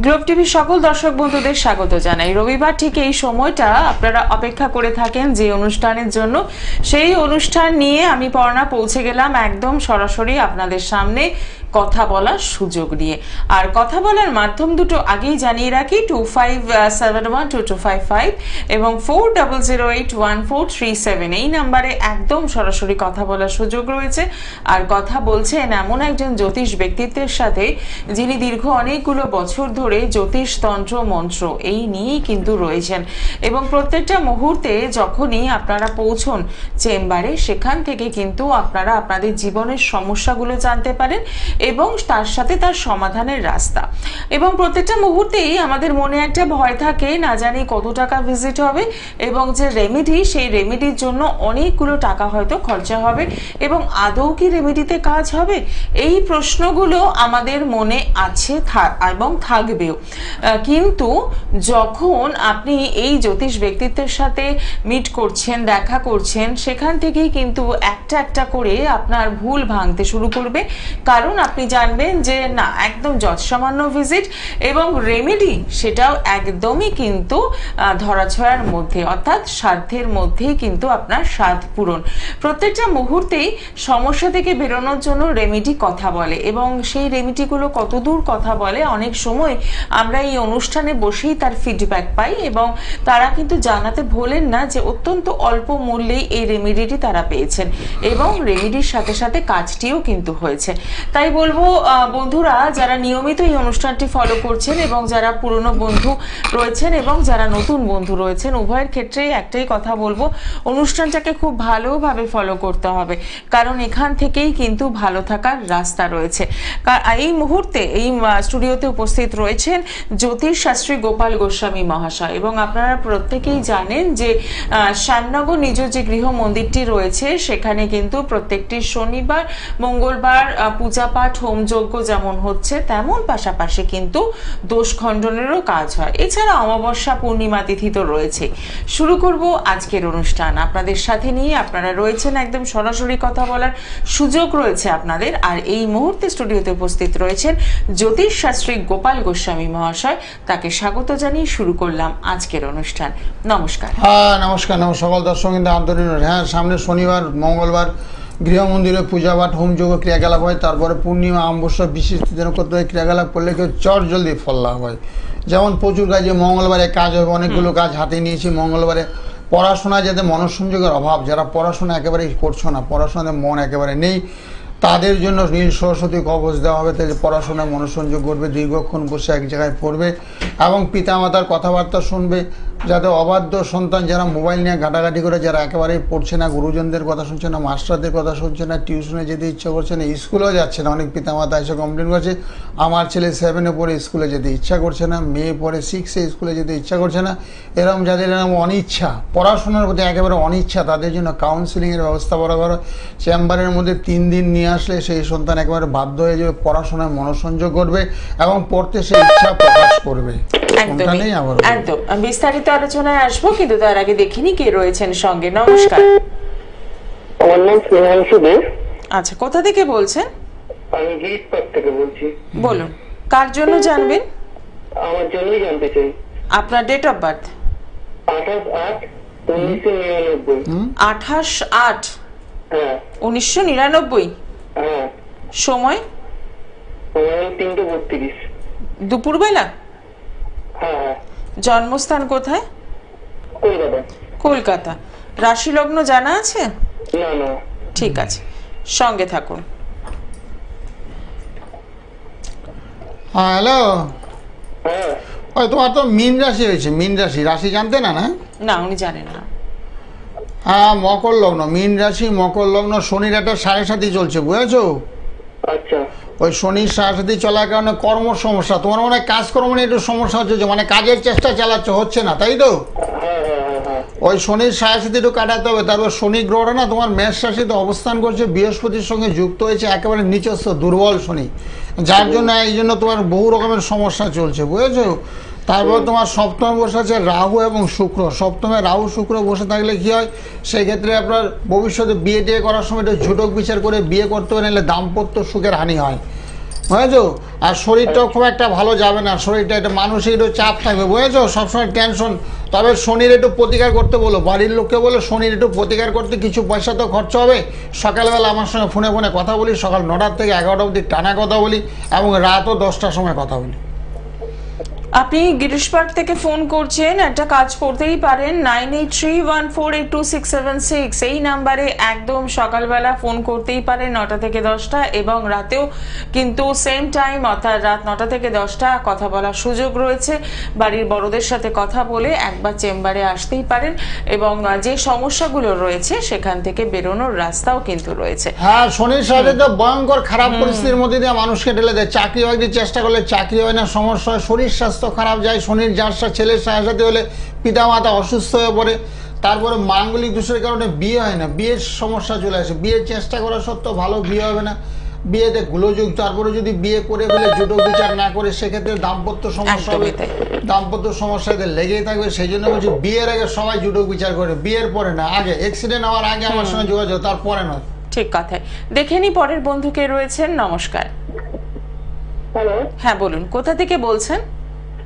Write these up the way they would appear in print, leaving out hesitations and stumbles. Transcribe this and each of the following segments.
Globe টিভির সকল দর্শক বন্ধুদের স্বাগত জানাই। রবিবার ঠিক এই সময়টা আপনারা অপেক্ষা করে থাকেন যে অনুষ্ঠানের জন্য, সেই অনুষ্ঠান নিয়ে আমি পর্ণা পৌঁছে গেলাম একদম সরাসরি আপনাদের সামনে কথা বলার সুযোগ নিয়ে। আর কথা বলার মাধ্যম দুটো আগেই জানিয়ে রাখি, 25712255 এবং 40081437 এই নাম্বারে একদম সরাসরি কথা বলার সুযোগ রয়েছে। আর কথা বলছেন এমন একজন জ্যোতিষ ব্যক্তিত্বের সাথে যিনি দীর্ঘ অনেকগুলো বছর ধরে জ্যোতিষ তন্ত্র মন্ত্র এই নিয়েই কিন্তু রয়েছেন, এবং প্রত্যেকটা মুহূর্তে যখনই আপনারা পৌঁছন চেম্বারে সেখান থেকে কিন্তু আপনারা আপনাদের জীবনের সমস্যাগুলো জানতে পারেন এবং তার সাথে তার সমাধানের রাস্তা। এবং প্রত্যেকটা মুহূর্তেই আমাদের মনে একটা ভয় থাকে, না জানি কত টাকা ভিজিট হবে এবং যে রেমেডি সেই রেমেডির জন্য অনেকগুলো টাকা হয়তো খরচা হবে এবং আদৌ কি রেমেডিতে কাজ হবে, এই প্রশ্নগুলো আমাদের মনে আছে এবং থাকবেও। কিন্তু যখন আপনি এই জ্যোতিষ ব্যক্তিত্বের সাথে মিট করছেন, দেখা করছেন, সেখান থেকেই কিন্তু একটা একটা করে আপনার ভুল ভাঙতে শুরু করবে। কারণ আপনি জানবেন যে না, একদম যৎসামান্য ভিজিট এবং রেমেডি সেটাও একদমই কিন্তু ধরাছোঁয়ার মধ্যে, অর্থাৎ সাধ্যের মধ্যেই কিন্তু আপনার সাধ পূরণ। প্রত্যেকটা মুহূর্তেই সমস্যা থেকে বেরোনোর জন্য রেমেডি কথা বলে এবং সেই রেমেডিগুলো কতদূর কথা বলে অনেক সময় আমরা এই অনুষ্ঠানে বসেই তার ফিডব্যাক পাই এবং তারা কিন্তু জানাতে ভোলেন না যে অত্যন্ত অল্প মূল্যেই এই রেমেডিটি তারা পেয়েছেন এবং রেমেডির সাথে সাথে কাজটিও কিন্তু হয়েছে। তাই বলবো বন্ধুরা, যারা নিয়মিত এই অনুষ্ঠানটি ফলো করছেন এবং যারা পুরনো বন্ধু রয়েছেন এবং যারা নতুন বন্ধু রয়েছেন, উভয়ের ক্ষেত্রেই একটাই কথা বলবো, অনুষ্ঠানটাকে খুব ভালোভাবে ফলো করতে হবে, কারণ এখান থেকেই কিন্তু ভালো থাকার রাস্তা রয়েছে। এই মুহূর্তে এই স্টুডিওতে উপস্থিত রয়েছেন জ্যোতিষ শাস্ত্রী গোপাল গোস্বামী মহাশয়, এবং আপনারা প্রত্যেকেই জানেন যে শ্যামনগর নিজ যে গৃহ মন্দিরটি রয়েছে সেখানে কিন্তু প্রত্যেকটি শনিবার মঙ্গলবার পূজা পাঠ হোমযজ্ঞ যেমন হচ্ছে তেমন পাশাপাশি কিন্তু দোষ খণ্ডনেরও কাজ হয়। এছাড়া অমাবস্যা পূর্ণিমা তিথি তো রয়েছে। শুরু করব আজকের অনুষ্ঠান আপনাদের সাথে নিয়ে। আপনারা রয়েছেন একদম সরাসরি কথা বলার সুযোগ রয়েছে আপনাদের। আর এই মুহূর্তে স্টুডিওতে উপস্থিত রয়েছেন জ্যোতিষ শাস্ত্রী গোপাল গোস্বামী মহাশয়, তাকে স্বাগত জানিয়ে শুরু করলাম আজকের অনুষ্ঠান। নমস্কার। হ্যাঁ নমস্কার। সকল দর্শক কিন্তু আন্তরিক। হ্যাঁ, সামনে শনিবার মঙ্গলবার গৃহ মন্দিরে পূজা পাঠ হোমযজ্ঞ ক্রিয়াকলাপ হয়, তারপরে পূর্ণিমা অমাবস্যা বিশেষ দিন করতে হয়। ক্রিয়াকলাপ করলে কেউ চট জলদি ফল লাভ হয়। যেমন প্রচুর কাজে মঙ্গলবারে কাজ হবে, অনেকগুলো কাজ হাতে নিয়েছি। মঙ্গলবারে পড়াশোনা যাতে মনঃসংযোগের অভাব, যারা পড়াশোনা একেবারেই করছো না, পড়াশোনাতে মন একেবারে নেই, তাদের জন্য নীল সরস্বতী কবচ দেওয়া হবে। তাই পড়াশোনায় মনোসংযোগ করবে, দীর্ঘক্ষণ বসে এক জায়গায় পড়বে এবং পিতামাতার কথাবার্তা শুনবে, যাতে অবাধ্য সন্তান যারা মোবাইল নিয়ে ঘাটাঘাটি করে, যারা একেবারেই পড়ছে না, গুরুজনদের কথা শুনছে না, মাস্টারদের কথা শুনছে না, টিউশনে যেতে ইচ্ছা করছে না, স্কুলেও যাচ্ছে না। অনেক পিতামাতা এসে কমপ্লেন করছে, আমার ছেলে 7-এ পড়ে স্কুলে যেতে ইচ্ছা করছে না, মেয়ে পড়ে 6-এ স্কুলে যেতে ইচ্ছা করছে না। এরকম যাদের এরকম অনিচ্ছা, পড়াশোনার প্রতি একেবারে অনিচ্ছা, তাদের জন্য কাউন্সিলিংয়ের ব্যবস্থা করা হয়। চেম্বারের মধ্যে 3 দিন নিয়ে আসলে সেই সন্তান একেবারে বাধ্য হয়ে যাবে, পড়াশোনায় মনোসংযোগ করবে এবং পড়তে সে ইচ্ছা প্রকাশ করবে। একদম বিস্তারিত আলোচনায় আসবো, কিন্তু তার আগে দেখিনি কে রয়েছেন সঙ্গে। নমস্কার। আমার নাম স্নেহাংশু দে। আচ্ছা, কোথা থেকে বলছেন? আমি গিরিশপাড় থেকে বলছি। বলুন, কার জন্য জানবেন? আমার জন্যই জানতে চাই। আপনার ডেট অফ বার্থ? 28/8/1999। 28/8? হ্যাঁ। 1999? হ্যাঁ। সময়? সময় 3:32 দুপুরবেলা? হ্যাঁ। জন্মস্থান কোথায়? কলকাতা। কলকাতা। রাশি লগ্ন জানা আছে? না না। ঠিক আছে, সঙ্গে থাকুন। হ্যাঁ হ্যালো। হ্যাঁ। ওই তোমার তো মীন রাশি হয়েছে। মীন রাশি, রাশি জানতে না? না, উনি জানেন না। হ্যাঁ, মকর লগ্ন, মীন রাশি মকর লগ্ন। শনির একটা 7.5 চলছে, বুঝেছো? আচ্ছা। ওই শনির 7.5 চলার কারণে কর্ম সমস্যা, তোমার মনে হয় কাজকর্ম নিয়ে একটু সমস্যা হচ্ছে, মানে কাজের চেষ্টা চালাচ্ছ, হচ্ছে না, তাই তো? হ্যাঁ হ্যাঁ হ্যাঁ। ওই শনির 7.5 একটু কাটাতে হবে। তারপর শনি গ্রহটা না তোমার মেষ রাশিতে অবস্থান করছে, বৃহস্পতির সঙ্গে যুক্ত হয়েছে, একেবারে নিচস্থ দুর্বল শনি, যার জন্য এই জন্য তোমার বহু রকমের সমস্যা চলছে, বুঝেছো? তারপর তোমার সপ্তমে বসে আছে রাহু এবং শুক্র। সপ্তমে রাহু শুক্র বসে থাকলে কি হয়, সেই ক্ষেত্রে আপনার ভবিষ্যতে বিয়ে টিয়ে করার সময় একটু ঝুটক বিচার করে বিয়ে করতে হবে, নাহলে দাম্পত্য সুখের হানি হয়। বুঝেছো? আর শরীরটাও খুব একটা ভালো যাবে না, শরীরটা একটু মানসিক একটু চাপ থাকবে, বুঝেছো? সবসময় টেনশন। তবে শনির একটু প্রতিকার করতে বলো, বাড়ির লোককে বলো শনির একটু প্রতিকার করতে, কিছু পয়সা তো খরচ হবে। সকালবেলা আমার সঙ্গে ফোনে ফোনে কথা বলি, সকাল 9টা থেকে 11টা অবধি টানা কথা বলি, এবং রাতও 10টার সময় কথা বলি। আপনি গিরিশপাট থেকে ফোন করছেন, একটা কাজ করতেই পারেন, 9831482676 এই নাম্বারে একদম সকালবেলা ফোন করতেই পারেন 9টা থেকে 10টা, এবং রাতেও কিন্তু সেম টাইম অর্থাৎ রাত 9টা থেকে 10টা কথা বলার সুযোগ রয়েছে। বাড়ির বড়দের সাথে কথা বলে একবার চেম্বারে আসতেই পারেন, এবং যে সমস্যাগুলো রয়েছে সেখান থেকে বেরোনোর রাস্তাও কিন্তু রয়েছে। হ্যাঁ, শনির সাথে তো ভয়ঙ্কর খারাপ পরিস্থিতির মধ্যে দিয়ে মানুষকে ঠেলে দেয়। চাকরি বাকরির চেষ্টা করলে চাকরি হয় না, সমস্যা হয়, শরীর স্বাস্থ্য খারাপ যায়। শনির যার ছেলের সাথে হলে পিতামাতা অসুস্থ হয়ে পড়ে। তারপরে মাঙ্গলিক দোষের কারণে বিয়ে হয় না, বিয়ের সমস্যা চলে আসে, বিয়ের চেষ্টা করা সত্ত্বেও ভালো বিয়ে হবে না, বিয়েতে গোলযোগ। তারপরে যদি বিয়ে করে ফেলে জুটক বিচার না করে, সেক্ষেত্রে দাম্পত্য সমস্যা হবে, দাম্পত্য সমস্যা এদের লেগেই থাকবে। সেই জন্য বলছি বিয়ের আগে সবাই জুটক বিচার করে, বিয়ের পরে না, আগে অ্যাক্সিডেন্ট হওয়ার আগে আমার সঙ্গে যোগাযোগ, তারপরে নয়। ঠিক কথাই। দেখে নি পরের বন্ধুকে রয়েছেন। নমস্কার। হ্যালো, হ্যাঁ বলুন, কোথা থেকে বলছেন?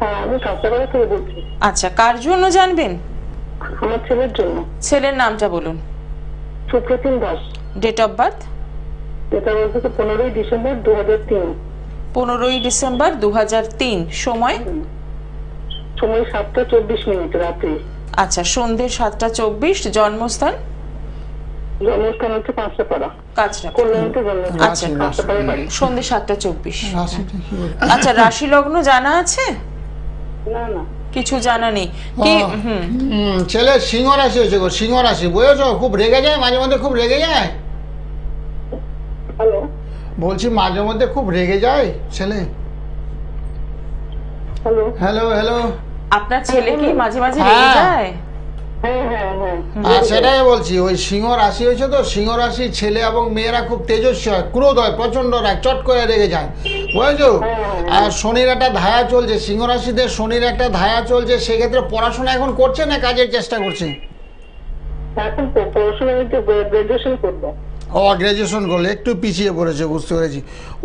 হ্যাঁ আমি কাঁচাপাড়া থেকে বলছি। আচ্ছা, কার জন্য জানবেন? আমার ছেলের জন্য। ছেলের নামটা বলুন। Supratim Das. Date of birth? এটা বলছে 15ই ডিসেম্বর 2003। 15ই ডিসেম্বর 2003। সময়? সময় 7টা 24 রাত্রি। আচ্ছা, সন্ধ্যে 7টা 24। জন্মস্থান? জন্মস্থান হচ্ছে কাঁচাপাড়া, কাঁচরা। কল্যাণীতে জন্ম। আচ্ছা, কাঁচাপাড়ায় বাড়ি। সন্ধ্যে 7টা 24। রাশিটা কি বলে? আচ্ছা, রাশি লগ্ন জানা আছে? না না, কিছু জানা নেই কি? ছেলে সিংহ রাশি হয়েছে গো, সিংহ রাশি, বুঝেছো? খুব রেগে যায় মাঝে মধ্যে, খুব রেগে যায়। হ্যালো, বলছি মাঝে মধ্যে খুব রেগে যায় ছেলে। হ্যালো। Hello hello. আপনার ছেলে কি মাঝে মাঝে হ্যাঁ। রেগে যায়? হ্যাঁ হ্যাঁ হ্যাঁ, সেটাই বলছি, ওই সিংহ রাশি হয়েছে তো, সিংহ রাশির ছেলে এবং মেয়েরা খুব তেজস্বী হয়, ক্রোধ হয়, প্রচন্ড রাগ, চট করে রেগে যায়, বুঝেছো? আর শনির একটা ধায়া চলছে, সিংহ রাশিতে শনির একটা ধায়া চলছে। সেক্ষেত্রে পড়াশোনা এখন করছে না কাজের চেষ্টা করছে? এখন পড়াশোনা গ্রাজুয়েশন করবো। ও গ্র্যাজুয়েশন করলে একটু পিছিয়ে পড়েছে, বুঝতে পেরেছি।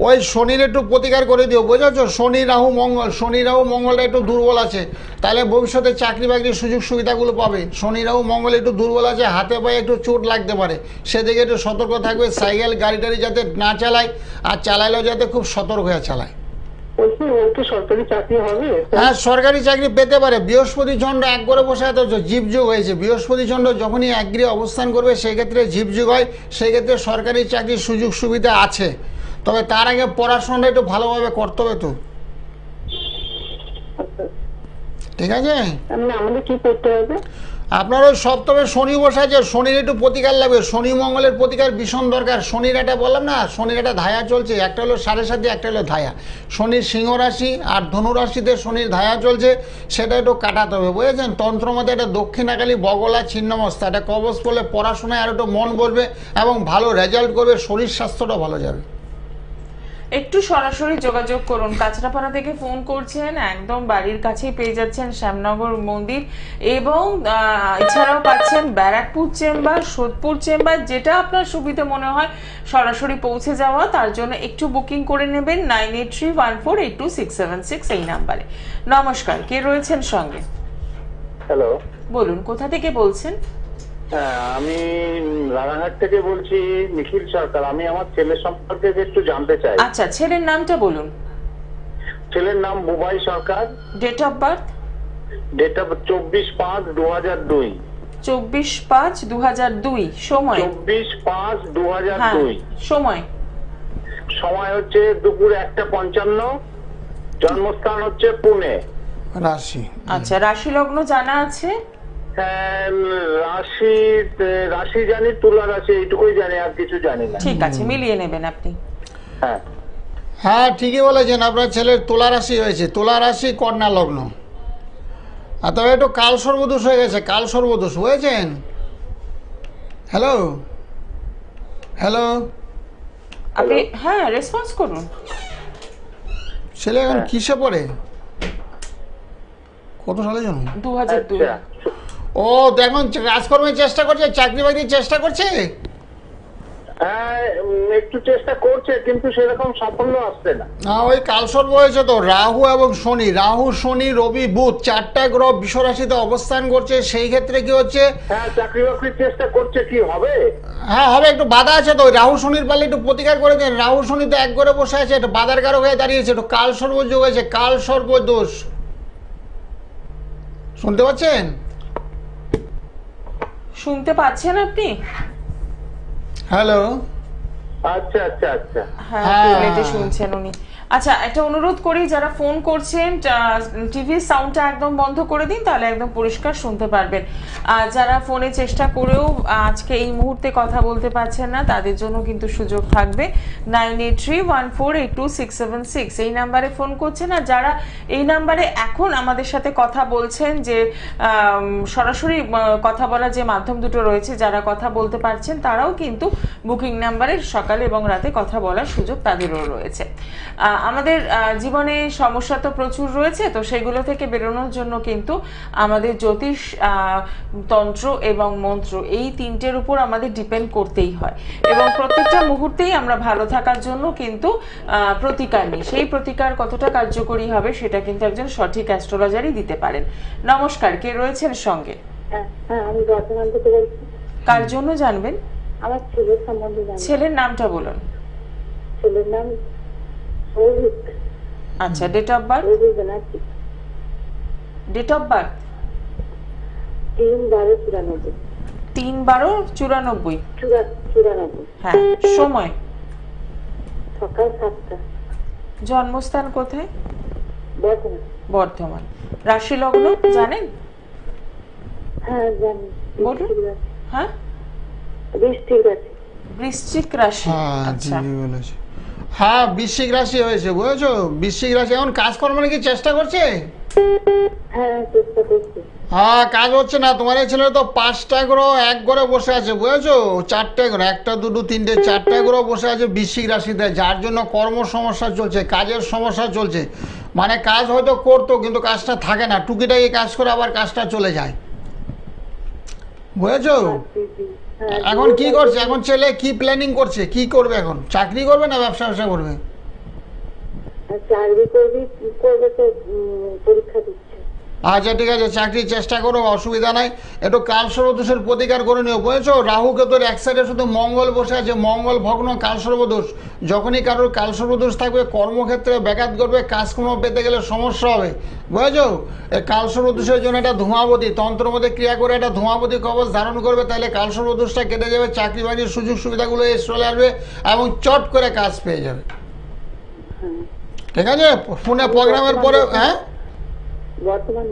ওই শনির একটু প্রতিকার করে দিও, বুঝেছো? শনি রাহু মঙ্গল, শনি রাহু মঙ্গলটা একটু দুর্বল আছে, তাহলে ভবিষ্যতে চাকরি বাকরির সুযোগ সুবিধাগুলো পাবে। শনি রাহু মঙ্গল একটু দুর্বল আছে, হাতে পায়ে একটু চোট লাগতে পারে, সেদিকে একটু সতর্ক থাকবে। সাইকেল গাড়ি টাড়ি যাতে না চালায়, আর চালালেও যাতে খুব সতর্ক হয়ে চালায়। বলছি ওর কি সরকারি চাকরি হবে? হ্যাঁ, সরকারি চাকরি পেতে পারে। বৃহস্পতি চন্দ্র এক করে বসে আছে, জীবযোগ হয়েছে। বৃহস্পতি চন্দ্র যখনই এক গৃহে অবস্থান করবে, সেক্ষেত্রে জীবযোগ হয়, সেক্ষেত্রে সরকারি চাকরির সুযোগ সুবিধা আছে। তবে তার আগে পড়াশোনাটা একটু ভালোভাবে করতে হবে তো, ঠিক আছে? আমাদের কি করতে হবে? আপনার ওই সপ্তমে শনি বসে আছে, শনির একটু প্রতিকার লাগবে, শনি মঙ্গলের প্রতিকার ভীষণ দরকার। শনির একটা বললাম না, শনির একটা ধায়া চলছে, একটা হলো 7.5, একটা হলো ধায়া। শনির সিংহ রাশি আর ধনু রাশিতে শনির ধায়া চলছে, সেটা একটু কাটাতে হবে, বুঝেছেন? তন্ত্রমতে একটা দক্ষিণাকালী বগলা ছিন্নমস্তা, একটা কবচ করলে পড়াশোনায় আর একটু মন বসবে এবং ভালো রেজাল্ট করবে, শরীর স্বাস্থ্যটা ভালো যাবে। একটু সরাসরি যোগাযোগ করুন। কাঁচরাপাড়া থেকে ফোন করছেন, একদম বাড়ির কাছেই পেয়ে যাচ্ছেন শ্যামনগর মন্দির, এবং এছাড়াও পাচ্ছেন ব্যারাকপুর চেম্বার, সোদপুর চেম্বার, যেটা আপনার সুবিধা মনে হয় সরাসরি পৌঁছে যাওয়া, তার জন্য একটু বুকিং করে নেবেন 9831482676 এই নাম্বারে। নমস্কার, কে রয়েছেন সঙ্গে? হ্যালো, বলুন, কোথা থেকে বলছেন? হ্যাঁ আমি রানাঘাট থেকে বলছি, নিখিল সরকার। আমি আমার ছেলের সম্পর্কে একটু জানতে চাই। আচ্ছা, ছেলের নামটা বলুন। ছেলের নাম Bubai Sarkar. Date of birth? Date of 24/5/2002। 24/5/2002। সময়? 24/5/2002। সময়? সময় হচ্ছে দুপুর 1:55। জন্মস্থান হচ্ছে পুনে। রাশি? আচ্ছা, রাশি লগ্ন জানা আছে? হ্যাঁ, রাশি জানি, তুলা রাশি, এইটুকুই জানি, আর কিছু জানি না। ঠিক আছে, মিলিয়ে নেবেন আপনি। হ্যাঁ হ্যাঁ, ঠিকই বলেছেন, আপনার ছেলের তুলা রাশি হয়েছে, তুলা রাশি কন্যা লগ্ন। আর তবে একটু কাল সর্বদোষ হয়ে গেছে, কাল সর্বদোষ, বুঝেছেন? হ্যালো হ্যালো, আপনি হ্যাঁ রেসপন্স করুন। ছেলে এখন কিসে পড়ে, কত সালে জন্ম? 2002। আচ্ছা, ও, এখন কাজকর্মের চেষ্টা করছে, চাকরি বাকরির চেষ্টা করছে? হ্যাঁ, একটু চেষ্টা করছে কিন্তু সেরকম সাফল্য আসছে না। ওই কালসর্প হয়েছে তো, রাহু এবং শনি, রাহু শনি রবি বুধ 4টা গ্রহ বিশ্বরাশিতে অবস্থান করছে। সেই ক্ষেত্রে কি হচ্ছে, হ্যাঁ, চাকরি বাকরির চেষ্টা করছে, কি হবে? হ্যাঁ হবে, একটু বাধা আছে তো। ওই রাহু শনির পালে একটু প্রতিকার করে দেন। রাহু শনি তো এক করে বসে আছে, একটু বাধার কারক হয়ে দাঁড়িয়েছে, একটু কাল সর্বযোগ হয়েছে, কাল সর্বদোষ। শুনতে পাচ্ছেন? শুনতে পাচ্ছেন আপনি? হ্যালো। আচ্ছা আচ্ছা আচ্ছা। হ্যাঁ, হ্যাঁ। লেটে শুনছেন উনি। আচ্ছা, একটা অনুরোধ করি, যারা ফোন করছেন টিভির সাউন্ডটা একদম বন্ধ করে দিন, তাহলে একদম পরিষ্কার শুনতে পারবেন। আর যারা ফোনে চেষ্টা করেও আজকে এই মুহূর্তে কথা বলতে পারছেন না, তাদের জন্য কিন্তু সুযোগ থাকবে। 9831482676 এই নাম্বারে ফোন করছেন। আর যারা এই নাম্বারে এখন আমাদের সাথে কথা বলছেন, যে সরাসরি কথা বলার যে মাধ্যম দুটো রয়েছে, যারা কথা বলতে পারছেন তারাও কিন্তু বুকিং নাম্বারে সকালে এবং রাতে কথা বলার সুযোগ তাদেরও রয়েছে। আমাদের জীবনে সমস্যা তো প্রচুর রয়েছে, তো সেগুলো থেকে বেরোনোর জন্য কিন্তু আমাদের জ্যোতিষ, তন্ত্র এবং মন্ত্র, এই তিনটের উপর আমাদের ডিপেন্ড করতেই হয়। এবং প্রত্যেকটা মুহূর্তেই আমরা ভালো থাকার জন্য কিন্তু প্রতিকার নিই। সেই প্রতিকার কতটা কার্যকরী হবে সেটা কিন্তু একজন সঠিক অ্যাস্ট্রোলজারই দিতে পারেন। নমস্কার, কে রয়েছেন সঙ্গে? হ্যাঁ, আমি বর্ধমান থেকে বলছি। কার জন্য জানবেন? আমার ছেলের সম্বন্ধে জানবো। ছেলের নামটা বলুন। ছেলের নাম সৌভিক। আচ্ছা, date of birth? Souvik Banerjee. Date of birth? 3/12/94। 3/12/94। 94। হ্যাঁ, সময়? সকাল 7টা। জন্মস্থান কোথায়? বর্ধমান। বর্ধমান। রাশি লগ্ন জানেন? হ্যাঁ, জানি। বলুন। হ্যাঁ, বৃষ্টিক আছে। বৃশ্চিক রাশি। হ্যাঁ আচ্ছা, ঠিকই বলেছে। হ্যাঁ বৃশ্চিক রাশি হয়েছে, বুঝেছো? বৃশ্চিক রাশি এখন কাজকর্ম নাকি চেষ্টা করছে? হ্যাঁ, চেষ্টা করছি। হ্যাঁ, কাজ হচ্ছে না। তোমার এই ছেলে তো 5টা গ্রহ এক ঘরে বসে আছে, বুঝেছো? 4টে গ্রহ, 1 2 3 4টে গ্রহ বসে আছে বৃশ্চিক রাশিতে, যার জন্য কর্ম সমস্যা চলছে, কাজের সমস্যা চলছে। মানে কাজ হয়তো করতো কিন্তু কাজটা থাকে না, টুকিটাকি কাজ করে আবার কাজটা চলে যায়, বুঝেছো? হ্যাঁ, এখন কি করছে? এখন ছেলে কি প্ল্যানিং করছে? কি করবে এখন? চাকরি করবে না ব্যবসা করবে? চাকরি করবে তো পরীক্ষা দিচ্ছে। আচ্ছা ঠিক আছে, চাকরির চেষ্টা করো, অসুবিধা নাই। একটু কালসর্বদোষের প্রতিকার করে নিও, বুঝেছো? রাহুকে তোর এক সাইডে শুধু মঙ্গল বসে আছে, মঙ্গল ভগ্ন কালসর্বদোষ। যখনই কারোর কালসর্বদোষ থাকবে কর্মক্ষেত্রে ব্যাঘাত করবে, কাজকর্ম পেতে গেলে সমস্যা হবে, বুঝেছো? এই কালসর্বদোষের জন্য একটা ধূমাবতী তন্ত্রের মধ্যে ক্রিয়া করে একটা ধূমাবতী কবচ ধারণ করবে, তাহলে কালসর্বদোষটা কেটে যাবে, চাকরি বাকরির সুযোগ সুবিধাগুলো চলে আসবে এবং চট করে কাজ পেয়ে যাবে। ঠিক আছে, ফোনে প্রোগ্রামের পরে। হ্যাঁ বর্তমান।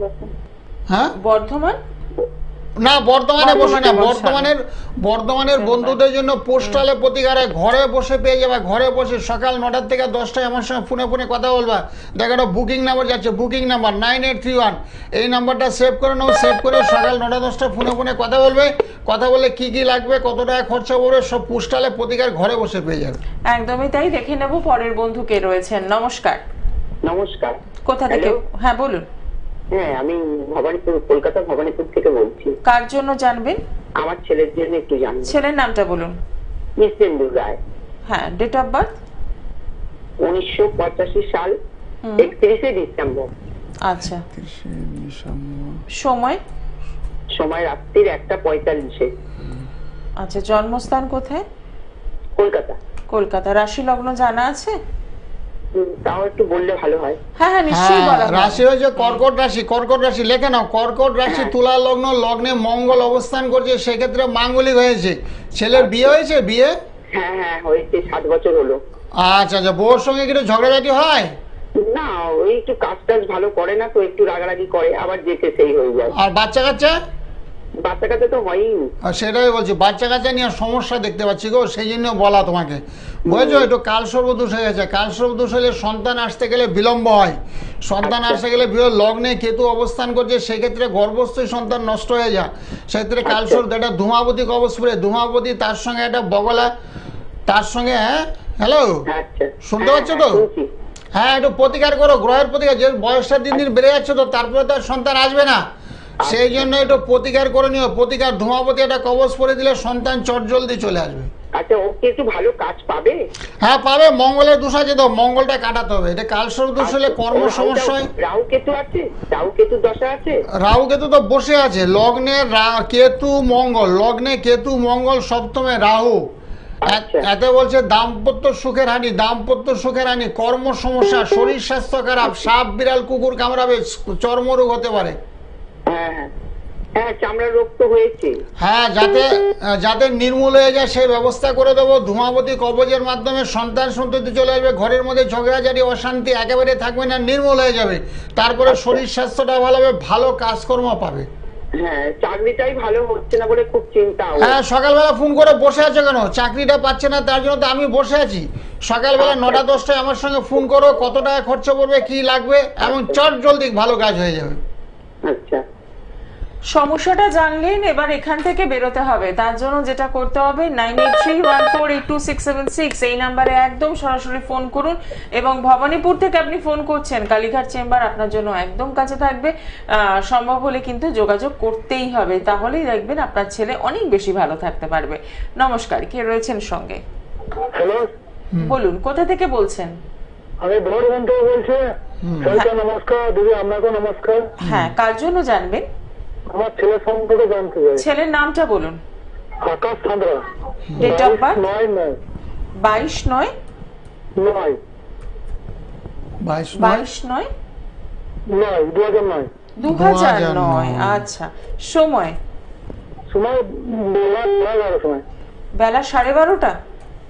হ্যাঁ, বর্ধমান না বর্তমানে বসে না, বর্ধমানে বর্তমানের বন্ধুদের জন্য পোস্টালে প্রতিকার ঘরে বসে পেয়ে যাবে। ঘরে বসে সকাল 9টা থেকে 10টায় আমার সঙ্গে ফোনে কথা বলবা। দেখো একটা বুকিং নাম্বার যাচ্ছে, বুকিং নাম্বার 9831। এই নাম্বারটা সেভ করে নাও। সেভ করে সকাল 9টা 10টা ফোনে কথা বলবে। কথা বলে কি কি লাগবে, কত টাকা খরচা পড়বে, সব পোস্টালে প্রতিকার ঘরে বসে পেয়ে যাবে। একদমই তাই। দেখে নেব পরের বন্ধু কে রয়েছেন। নমস্কার। নমস্কার। কোথা থেকে? হ্যাঁ বলুন। হ্যাঁ, আমি ভবানীপুর, কলকাতা ভবানীপুর থেকে বলছি। কার জন্য জানবেন? আমার ছেলের জন্য একটু জানবো। ছেলের নামটা বলুন। মিসেন্দু রায়। হ্যাঁ, ডেট অফ বার্থ? 1985 সাল 31শে ডিসেম্বর। আচ্ছা, সময়? সময় রাত্রির 1:45। আচ্ছা, জন্মস্থান কোথায়? কলকাতা। কলকাতা। রাশি লগ্ন জানা আছে? তাও একটু বললে ভালো হয়। হ্যাঁ হ্যাঁ, নিশ্চয়ই বলা হবে। রাশি হয়েছে কর্কট রাশি। কর্কট রাশি লেখে নাও। কর্কট রাশি, তুলা লগ্ন, লগ্নে মঙ্গল অবস্থান করছে, সেক্ষেত্রে মাঙ্গলিক হয়েছে। ছেলের বিয়ে হয়েছে? বিয়ে হ্যাঁ হ্যাঁ হয়েছে, 7 বছর হলো। আচ্ছা আচ্ছা, বউর সঙ্গে একটু ঝগড়াঝাটি হয়? না, ওই একটু কাজ টাজ ভালো করে না তো, একটু রাগারাগি করে, আবার যেতে সেই হয়ে যায়। আর বাচ্চা কাচ্চা? বাচ্চা কাচ্চা তো হয়ই। আর সেটাই বলছি, বাচ্চা কাচ্চা নিয়ে সমস্যা দেখতে পাচ্ছি গো, সেই জন্য বলা তোমাকে, বুঝেছো? একটু কালসর্বদোষ হয়ে গেছে। কালসর্বদোষ হলে সন্তান আসতে গেলে বিলম্ব হয়। সন্তান আসতে গেলে লগ্নে কেতু অবস্থান করছে, সেক্ষেত্রে গর্ভস্থ সন্তান নষ্ট হয়ে যায়। সেক্ষেত্রে কালসর্ব একটা ধূমাবতী কবচ পরে, ধূমাবতী তার সঙ্গে একটা বগলা, তার সঙ্গে। হ্যাঁ হ্যালো, শুনতে পাচ্ছ তো? হ্যাঁ, একটু প্রতিকার করো, গ্রহের প্রতিকার। যে বয়সটা দিন দিন বেড়ে যাচ্ছে তো, তারপরে তো আর সন্তান আসবে না। সেই জন্য একটু প্রতিকার করে নিও। প্রতিকার ধূমাবতী একটা কবচ পরে দিলে সন্তান চটজলদি চলে আসবে। আচ্ছা, ও কি একটু ভালো কাজ পাবে? হ্যাঁ পাবে, মঙ্গলের দোষ আছে তো, মঙ্গলটা কাটাতে হবে। এটা কালসর্প দোষ হলে কর্ম সমস্যা হয়। রাহু কেতু আছে, রাহু কেতু দশা আছে। রাহু কেতু তো বসে আছে লগ্নে, কেতু মঙ্গল, লগ্নে কেতু মঙ্গল, সপ্তমে রাহু। আচ্ছা। এতে বলছে দাম্পত্য সুখের হানি, দাম্পত্য সুখের হানি, কর্ম সমস্যা, শরীর স্বাস্থ্য খারাপ, সাপ বিড়াল কুকুর কামড়াবে, চর্মরোগ হতে পারে। হ্যাঁ হ্যাঁ হ্যাঁ, চামড়ার রোগ তো হয়েছে। হ্যাঁ, যাতে নির্মূল হয়ে যায় সেই ব্যবস্থা করে দেবো। ধূমাবতী কবচের মাধ্যমে সন্তান সন্ততি চলে আসবে, ঘরের মধ্যে ঝগড়াঝাটি অশান্তি একেবারে থাকবে না, নির্মূল হয়ে যাবে। তারপরে শরীর স্বাস্থ্যটা ভালো হবে, ভালো কাজকর্ম পাবে। হ্যাঁ, চাকরিটাই ভালো হচ্ছে না বলে খুব চিন্তা। হ্যাঁ, সকালবেলা ফোন করে বসে আছো কেন? চাকরিটা পাচ্ছে না তার জন্য তো আমি বসে আছি। সকালবেলা 9টা 10টায় আমার সঙ্গে ফোন করো, কত টাকা খরচা পড়বে, কি লাগবে, এবং চট জলদি ভালো কাজ হয়ে যাবে। আচ্ছা, সমস্যাটা জানলেন, এবার এখান থেকে বেরোতে হবে। তার জন্য যেটা করতে হবে 9831482676 এই নাম্বারে একদম সরাসরি ফোন করুন। এবং ভবানীপুর থেকে আপনি ফোন করছেন, কালীঘাট চেম্বার আপনার জন্য একদম কাছে থাকবে। সম্ভব হলে কিন্তু যোগাযোগ করতেই হবে, তাহলেই দেখবেন আপনার ছেলে অনেক বেশি ভালো থাকতে পারবে। নমস্কার, কে রয়েছেন সঙ্গে? হ্যালো, বলুন, কোথা থেকে বলছেন? আমি ভোরবন থেকে বলছি। নমস্কার দিদি, আপনাকে নমস্কার। হ্যাঁ, কার জন্য জানবেন? আমার ছেলের সম্পর্কে জানতে চাই। ছেলের নামটা বলুন। Akash Chandra. Date of birth? 22/9 22/9 2009। 2009। আচ্ছা, সময়? সময় বেলা 11টার সময়। বেলা 12:30?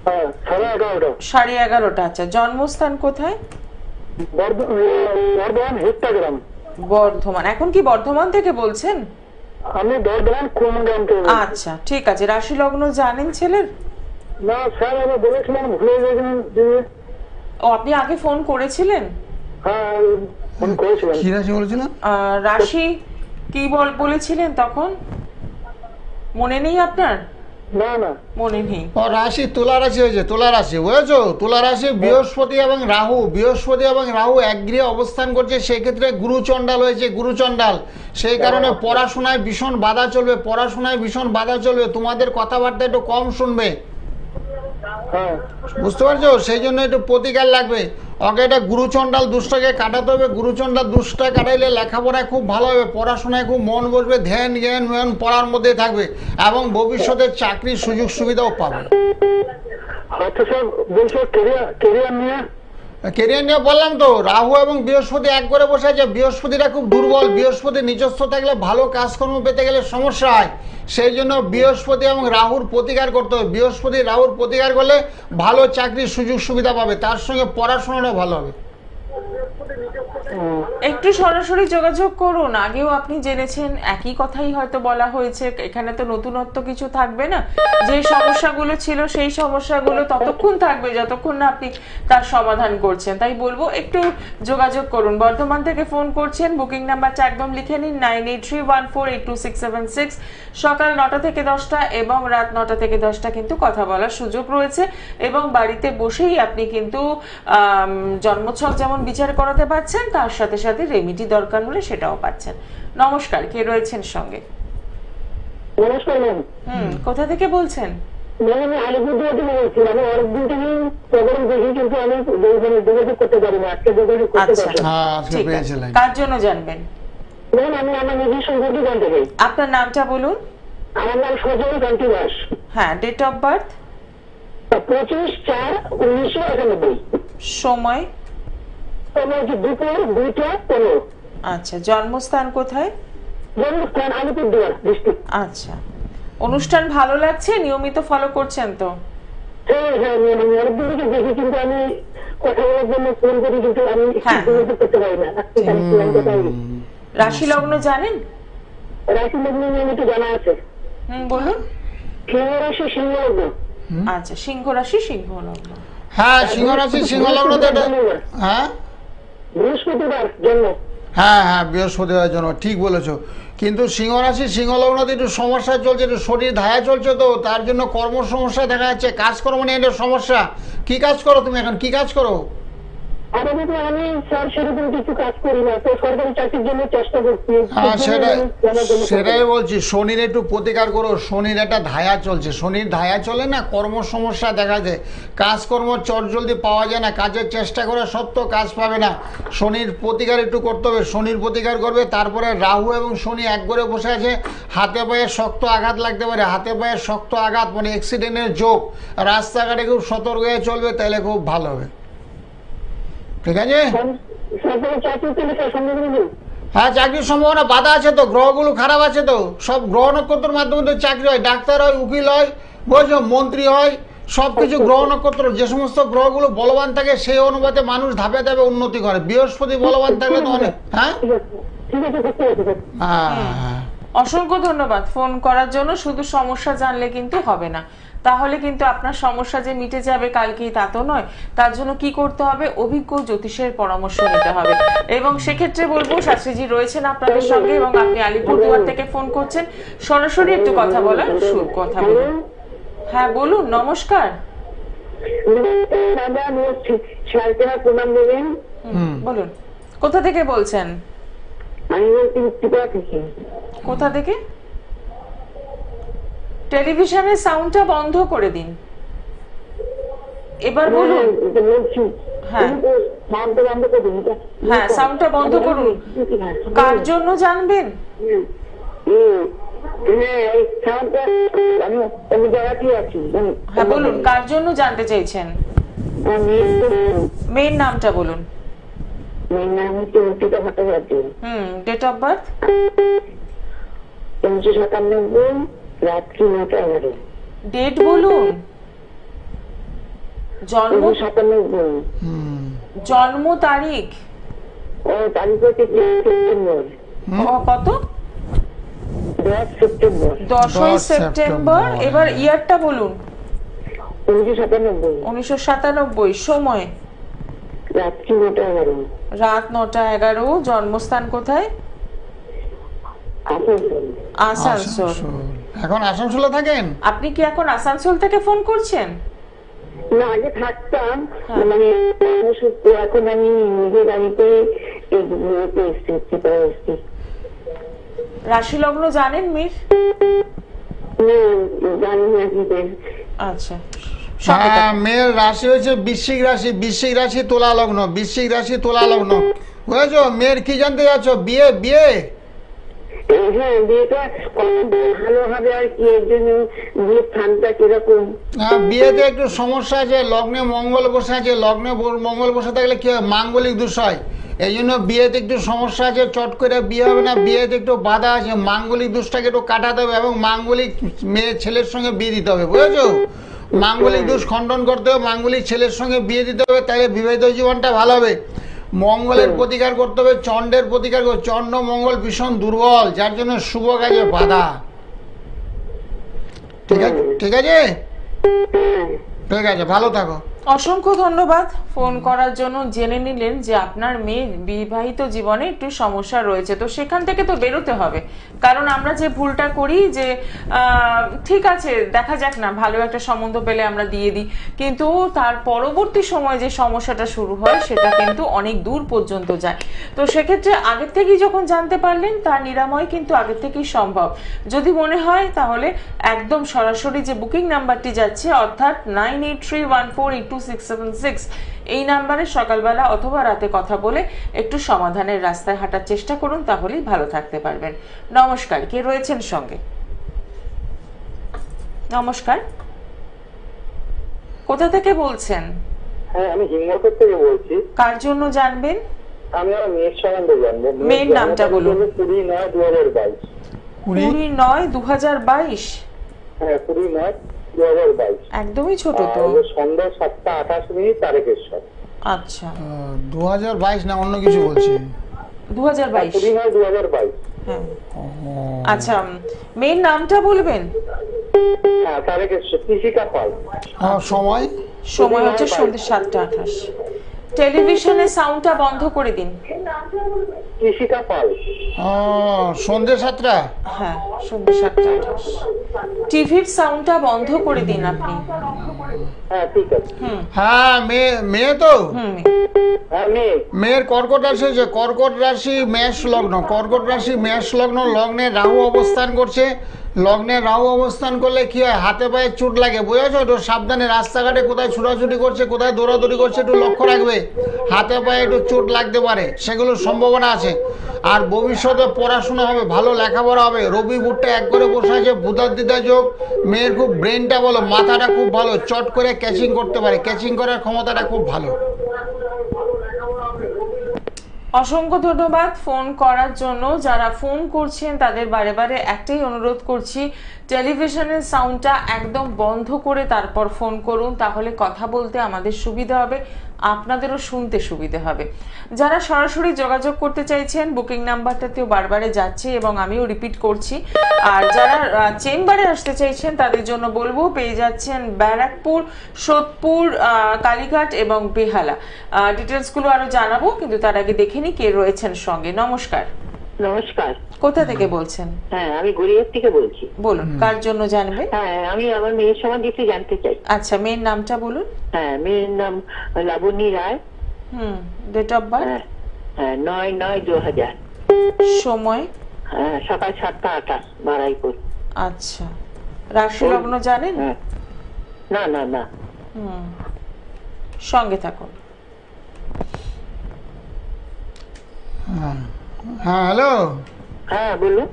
হ্যাঁ, 11:30। 11:30। আচ্ছা, জন্মস্থান কোথায়? বর্ধমান হিট্টাগ্রাম। বর্ধমান। এখন কি বর্ধমান থেকে বলছেন? আমি বর্ধমান কুমগ্রাম থেকে বলছি। আচ্ছা, ঠিক আছে। রাশি লগ্ন জানেন ছেলের? না স্যার, আমি বলেছিলাম ভুলে গেছিলাম দিদি। ও, আপনি আগে ফোন করেছিলেন? হ্যাঁ, ফোন করেছিলাম। কি রাশি বলেছিলাম? রাশি কি বলেছিলেন তখন? মনে নেই আপনার? না না, মনে নেই। ও, রাশি তুলা রাশি হয়েছে, তুলা রাশি বুঝেছো? তুলা রাশি বৃহস্পতি এবং রাহু, বৃহস্পতি এবং রাহু এক গৃহে অবস্থান করছে, সেই ক্ষেত্রে গুরুচণ্ডাল হয়েছে, গুরুচণ্ডাল। সেই কারণে পড়াশোনায় ভীষণ বাধা চলবে, পড়াশোনায় ভীষণ বাধা চলবে, তোমাদের কথাবার্তা একটু কম শুনবে, হ্যাঁ বুঝতে পারছো? সেই জন্য একটু প্রতিকার লাগবে। ওকে এটা গুরুচণ্ডাল দুষ্টকে কাটাতে হবে। গুরুচণ্ডাল দুষ্টটা কাটাইলে লেখাপড়ায় খুব ভালো হবে, পড়াশোনায় খুব মন বসবে, ধ্যান জ্ঞান মন পড়ার মধ্যে থাকবে, এবং ভবিষ্যতে চাকরির সুযোগ সুবিধাও পাবে। আচ্ছা স্যার, বলছো কেরিয়ার নিয়ে? কেরিয়ার নিয়ে বললাম তো, রাহু এবং বৃহস্পতি এক করে বসে আছে। বৃহস্পতিটা খুব দুর্বল, বৃহস্পতি নিজস্ব থাকলে ভালো কাজকর্ম পেতে গেলে সমস্যা হয়। সেই জন্য বৃহস্পতি এবং রাহুর প্রতিকার করতে হবে। বৃহস্পতি রাহুর প্রতিকার করলে ভালো চাকরির সুযোগ সুবিধা পাবে, তার সঙ্গে পড়াশোনাটা ভালো হবে। একটু সরাসরি যোগাযোগ করুন। আগেও আপনি জেনেছেন, একই কথাই হয়তো বলা হয়েছে। এখানে তো নতুনত্ব কিছু থাকবে না। যে সমস্যাগুলো ছিল সেই সমস্যাগুলো ততক্ষণ থাকবে যতক্ষণ না আপনি তার সমাধান করছেন। তাই বলবো একটু যোগাযোগ করুন। বর্ধমান থেকে ফোন করছেন, বুকিং নাম্বারটা একদম লিখে নিন 9831482676। সকাল 9টা থেকে 10টা এবং রাত 9টা থেকে 10টা কিন্তু কথা বলার সুযোগ রয়েছে। এবং বাড়িতে বসেই আপনি কিন্তু জন্মছক যেমন বিচার করাতে পারছেন, তার সাথে সাথে রেমিডি দরকার হলে সেটাও পাচ্ছেন। নমস্কার, কে রয়েছেন সঙ্গে? নমস্কার ম্যাম। কোথা থেকে বলছেন? ম্যাম, আমি আলিপুরদুয়ার থেকে বলছি। আমি অনেকদিন থেকে প্রোগ্রাম দেখি, কিন্তু আমি যোগাযোগ করতে পারি না। আজকে যোগাযোগ করতে আচ্ছা, পারছি। হ্যাঁ, আজকে ঠিক আছে। পেয়েছিলেন। কার জন্য জানবেন? ম্যাম, আমি আমার নিজের সম্পর্কে জানতে চাই। আপনার নামটা বলুন। আমার নাম সজল কান্তি দাস। হ্যাঁ, ডেট অফ বার্থ? 25/4/1991। সময়? আমার হচ্ছে দুপুর 2টা 15। আচ্ছা, জন্মস্থান কোথায়? জন্মস্থান আলিপুরদুয়ার ডিস্ট্রিক্ট। আচ্ছা, অনুষ্ঠান ভালো লাগছে? নিয়মিত ফলো করছেন তো? হ্যাঁ হ্যাঁ, আমি অনেকদিন থেকে দেখি, কিন্তু আমি কথা বলার জন্য ফোন করি, কিন্তু আমি যোগাযোগ করতে পারি না। রাশি লগ্ন জানেন? রাশি লগ্ন নিয়ে একটু জানা আছে। বলুন। সিংহ রাশি, সিংহ লগ্ন। আচ্ছা, সিংহ রাশি, সিংহ লগ্ন। হ্যাঁ, সিংহ রাশি সিংহ লগ্ন তো এটা। হ্যাঁ বৃহস্পতিবার জন্ম। হ্যাঁ হ্যাঁ, বৃহস্পতিবার জন্য ঠিক বলেছো। কিন্তু সিংহ রাশি সিংহ লগ্নতে একটু সমস্যা চলছে, একটু শরীর ধায়া চলছে, তো তার জন্য কর্ম সমস্যা দেখা যাচ্ছে। কাজকর্ম নিয়ে একটা সমস্যা। কি কাজ করো তুমি এখন? কি কাজ করো? আপাতত আমি স্যার সেরকম কিছু কাজ করি না, তো সরকারি চাকরির জন্য চেষ্টা করছি। হ্যাঁ, সেটাই বলছি, শনির একটু প্রতিকার করো। শনির একটা ধায়া চলছে, শনির ধায়া চলে না, কর্ম সমস্যা দেখা যায়, কাজকর্ম চটজলদি পাওয়া যায় না, কাজের চেষ্টা করে সত্ত্বেও কাজ পাবে না। শনির প্রতিকার একটু করতে হবে, শনির প্রতিকার করবে। তারপরে রাহু এবং শনি এক করে বসে আছে, হাতে পায়ে শক্ত আঘাত লাগতে পারে, হাতে পায়ে শক্ত আঘাত মানে অ্যাক্সিডেন্টের যোগ। রাস্তাঘাটে খুব সতর্ক হয়ে চলবে, তাহলে খুব ভালো হবে। ঠিক আছে? সরকারি চাকরি পেলে স্যার সম্ভাবনা নেই? হ্যাঁ, চাকরির সম্ভাবনা বাধা আছে তো, গ্রহগুলো খারাপ আছে তো। সব গ্রহ নক্ষত্রের মাধ্যমে তো চাকরি হয়, ডাক্তার হয়, উকিল হয়, বুঝছো, মন্ত্রী হয়, সব কিছু গ্রহ নক্ষত্র। যে সমস্ত গ্রহগুলো বলবান থাকে সেই অনুপাতে মানুষ ধাপে ধাপে উন্নতি করে। বৃহস্পতি বলবান থাকলে তো অনেক। হ্যাঁ, ঠিক আছে, করতে হবে। হ্যাঁ, অসংখ্য ধন্যবাদ ফোন করার জন্য। শুধু সমস্যা জানলে কিন্তু হবে না, তাহলে কিন্তু আপনার সমস্যা যে মিটে যাবে কালকেই তা তো নয়। তার জন্য কি করতে হবে, অভিজ্ঞ জ্যোতিষের পরামর্শ নিতে হবে। এবং সেক্ষেত্রে বলবো শাস্ত্রীজি রয়েছেন আপনাদের সঙ্গে এবং আপনি আলিপুরদুয়ার থেকে ফোন করছেন, সরাসরি একটু কথা বলার কথা বলুন। হ্যাঁ বলুন, নমস্কার। দাদা স্যারকে প্রণাম দেবেন। বলুন, কোথা থেকে বলছেন? আমি বলছি ত্রিপুরা থেকে। কোথা থেকে? টেলিভিশনের সাউন্ডটা বন্ধ করে দিন। এবার বলুন। বলছি হ্যাঁ সাউন্ডটা বন্ধ করে দিন। হ্যাঁ, সাউন্ডটা বন্ধ করুন। কার জন্য জানবেন? হ্যাঁ, এই সাউন্ডটা আমি অন্য জায়গাতেই আছি। হ্যাঁ বলুন, কার জন্য জানতে চাইছেন? মেয়ের নামটা বলুন। মেয়ের নাম হচ্ছে Arpita Bhattacharya. Date of birth? 1997 রাত্রি 9:11। ডেট বলুন। জন্ম 97। জন্ম তারিখ? ও তারিখ হচ্ছে 10 সেপ্টেম্বর। কত? 10 সেপ্টেম্বর। 10 সেপ্টেম্বর। এবার ইয়ারটা বলুন। 1997। 1997। সময়? রাত্রি 9:11। রাত 9:11। জন্মস্থান কোথায়? আসানসোল। আসানসোল। এখন আসানসোলে থাকেন? আপনি কি এখন আসানসোল থেকে ফোন করছেন? না, আগে থাকতাম, মানে এখন আমি নিজের বাড়িতে এসেছি। রাশি লগ্ন জানেন মির? না, জানি না কি। আচ্ছা, হ্যাঁ, মেয়ের রাশি হয়েছে বৃশ্চিক রাশি। বৃশ্চিক রাশি তুলা লগ্ন। বৃশ্চিক রাশি তুলা লগ্ন। বুঝেছো? মেয়ের কি জানতে যাচ্ছ? বিয়ে? বিয়ে? হ্যাঁ, বিয়েটা ভালো হবে আর কি, এর জন্য বিয়ের স্থানটা কিরকম? হ্যাঁ, বিয়েতে একটু সমস্যা আছে। লগ্নে মঙ্গল বসে আছে, লগ্নে মঙ্গল বসে থাকলে কি হয়, মাঙ্গলিক দোষ হয়। এই জন্য বিয়েতে একটু সমস্যা আছে, চট করে বিয়ে হবে না। বিয়েতে একটু বাধা আছে, মাঙ্গলিক দোষটাকে একটু কাটাতে হবে এবং মাঙ্গলিক মেয়ে ছেলের সঙ্গে বিয়ে দিতে হবে। বুঝেছো? মাঙ্গলিক দোষ খণ্ডন করতে হবে, মাঙ্গলিক ছেলের সঙ্গে বিয়ে দিতে হবে, তাহলে বিবাহিত জীবনটা ভালো হবে। মঙ্গলের প্রতিকার করতে হবে, চন্ডের প্রতিকার করতে। চন্ড মঙ্গল ভীষণ দুর্বল, যার জন্য শুভ কাজে বাধা। ঠিক আছে? ঠিক আছে, ঠিক আছে, ভালো থাকো। অসংখ্য ধন্যবাদ ফোন করার জন্য। জেনে নিলেন যে আপনার মেয়ে বিবাহিত জীবনে একটু সমস্যা রয়েছে, তো সেখান থেকে তো বেরোতে হবে। কারণ আমরা যে ভুলটা করি যে ঠিক আছে দেখা যাক না, ভালো একটা সম্বন্ধ পেলে আমরা দিয়ে দিই, কিন্তু তার পরবর্তী সময় যে সমস্যাটা শুরু হয় সেটা কিন্তু অনেক দূর পর্যন্ত যায়। তো সেক্ষেত্রে আগের থেকেই যখন জানতে পারলেন তার নিরাময় কিন্তু আগের থেকেই সম্ভব। যদি মনে হয় তাহলে একদম সরাসরি যে বুকিং নাম্বারটি যাচ্ছে, অর্থাৎ 9831482676, এই নাম্বারে সকালবেলা অথবা রাতে কথা বলে একটু সমাধানের রাস্তায় হাঁটার চেষ্টা করুন, তাহলেই ভালো থাকতে পারবেন। নমস্কার, কে রয়েছেন সঙ্গে? নমস্কার, কোথা থেকে বলছেন? হ্যাঁ, আমি হিঙ্গলকোট থেকে বলছি। কার জন্য জানবেন? আমি আমার মেয়ের সম্বন্ধে জানবো। মেয়ের নামটা বলুন। 20/9/2022। 20/9/2022? হ্যাঁ, 20/9/2022। একদমই ছোট তো। সন্ধ্যা 7:28 তারকেশ্বর। আচ্ছা, 2022 না অন্য কিছু বলছি? 2022। 20/9/2022। হ্যাঁ, আচ্ছা, মেয়ের নামটা বলবেন? হ্যাঁ, তারকেশ্বর, কৃষিকা পাল। সময়? সময় হচ্ছে সন্ধ্যে 7:28। টেলিভিশনের সাউন্ডটা বন্ধ করে দিন। কৃষিকা পাল। সন্ধ্যে 7টা? হ্যাঁ, সন্ধ্যে 7:28। টিভির সাউন্ডটা বন্ধ করে দিন আপনি। হ্যাঁ ঠিক আছে। হ্যাঁ মেয়ে তো হ্যাঁ মেয়ে। মেয়ের কর্কট রাশি হয়েছে, কর্কট রাশি মেষ লগ্ন, কর্কট রাশি মেষ লগ্ন, লগ্নে রাহু অবস্থান করছে। লগ্নে রাহু অবস্থান করলে কি হয়, হাতে পায়ে চোট লাগে, বুঝেছো? একটু সাবধানে, রাস্তাঘাটে কোথায় ছোটাছুটি করছে, কোথায় দৌড়াদৌড়ি করছে, একটু লক্ষ্য রাখবে। হাতে পায়ে একটু চোট লাগতে পারে, সেগুলোর সম্ভাবনা আছে। আর ভবিষ্যতে পড়াশোনা হবে, ভালো লেখাপড়া হবে। রবি বুটটা এক করে বসে আছে, বুধাদিতা যোগ। মেয়ের খুব ব্রেনটা ভালো, মাথাটা খুব ভালো, চট করে ক্যাচিং করতে পারে, ক্যাচিং করার ক্ষমতাটা খুব ভালো। অসংখ্য ধন্যবাদ ফোন করার জন্য। যারা ফোন করছেন তাদের বারে বারে একটাই অনুরোধ করছি, টেলিভিশনের সাউন্ডটা একদম বন্ধ করে তারপর ফোন করুন, তাহলে কথা বলতে আমাদের সুবিধা হবে, আপনাদেরও শুনতে সুবিধা হবে। যারা সরাসরি যোগাযোগ করতে চাইছেন, বুকিং নাম্বারটাতেও বারবারে যাচ্ছে এবং আমিও রিপিট করছি। আর যারা চেম্বারে আসতে চাইছেন তাদের জন্য বলবো, পেয়ে যাচ্ছেন ব্যারাকপুর, সোদপুর, কালীঘাট এবং বেহালা। ডিটেলসগুলো আরো জানাবো, কিন্তু তার আগে দেখে নি কে রয়েছেন সঙ্গে। নমস্কার। নমস্কার। কোথা থেকে বলছেন? হ্যাঁ আমি গড়িয়ার থেকে বলছি। বলুন, কার জন্য জানবে? হ্যাঁ আমি আমার মেয়ের সম্বন্ধে একটু জানতে চাই। আচ্ছা, মেয়ের নামটা বলুন। হ্যাঁ মেয়ের নাম Labani Roy. Date of birth? হ্যাঁ 9/9/2000। সময়? হ্যাঁ সকাল 7টা 28 বারাইপুর। আচ্ছা, রাশি লগ্ন জানেন? হ্যাঁ না না না। সঙ্গে থাকুন। হ্যাঁ হ্যালো। হ্যাঁ বলুন।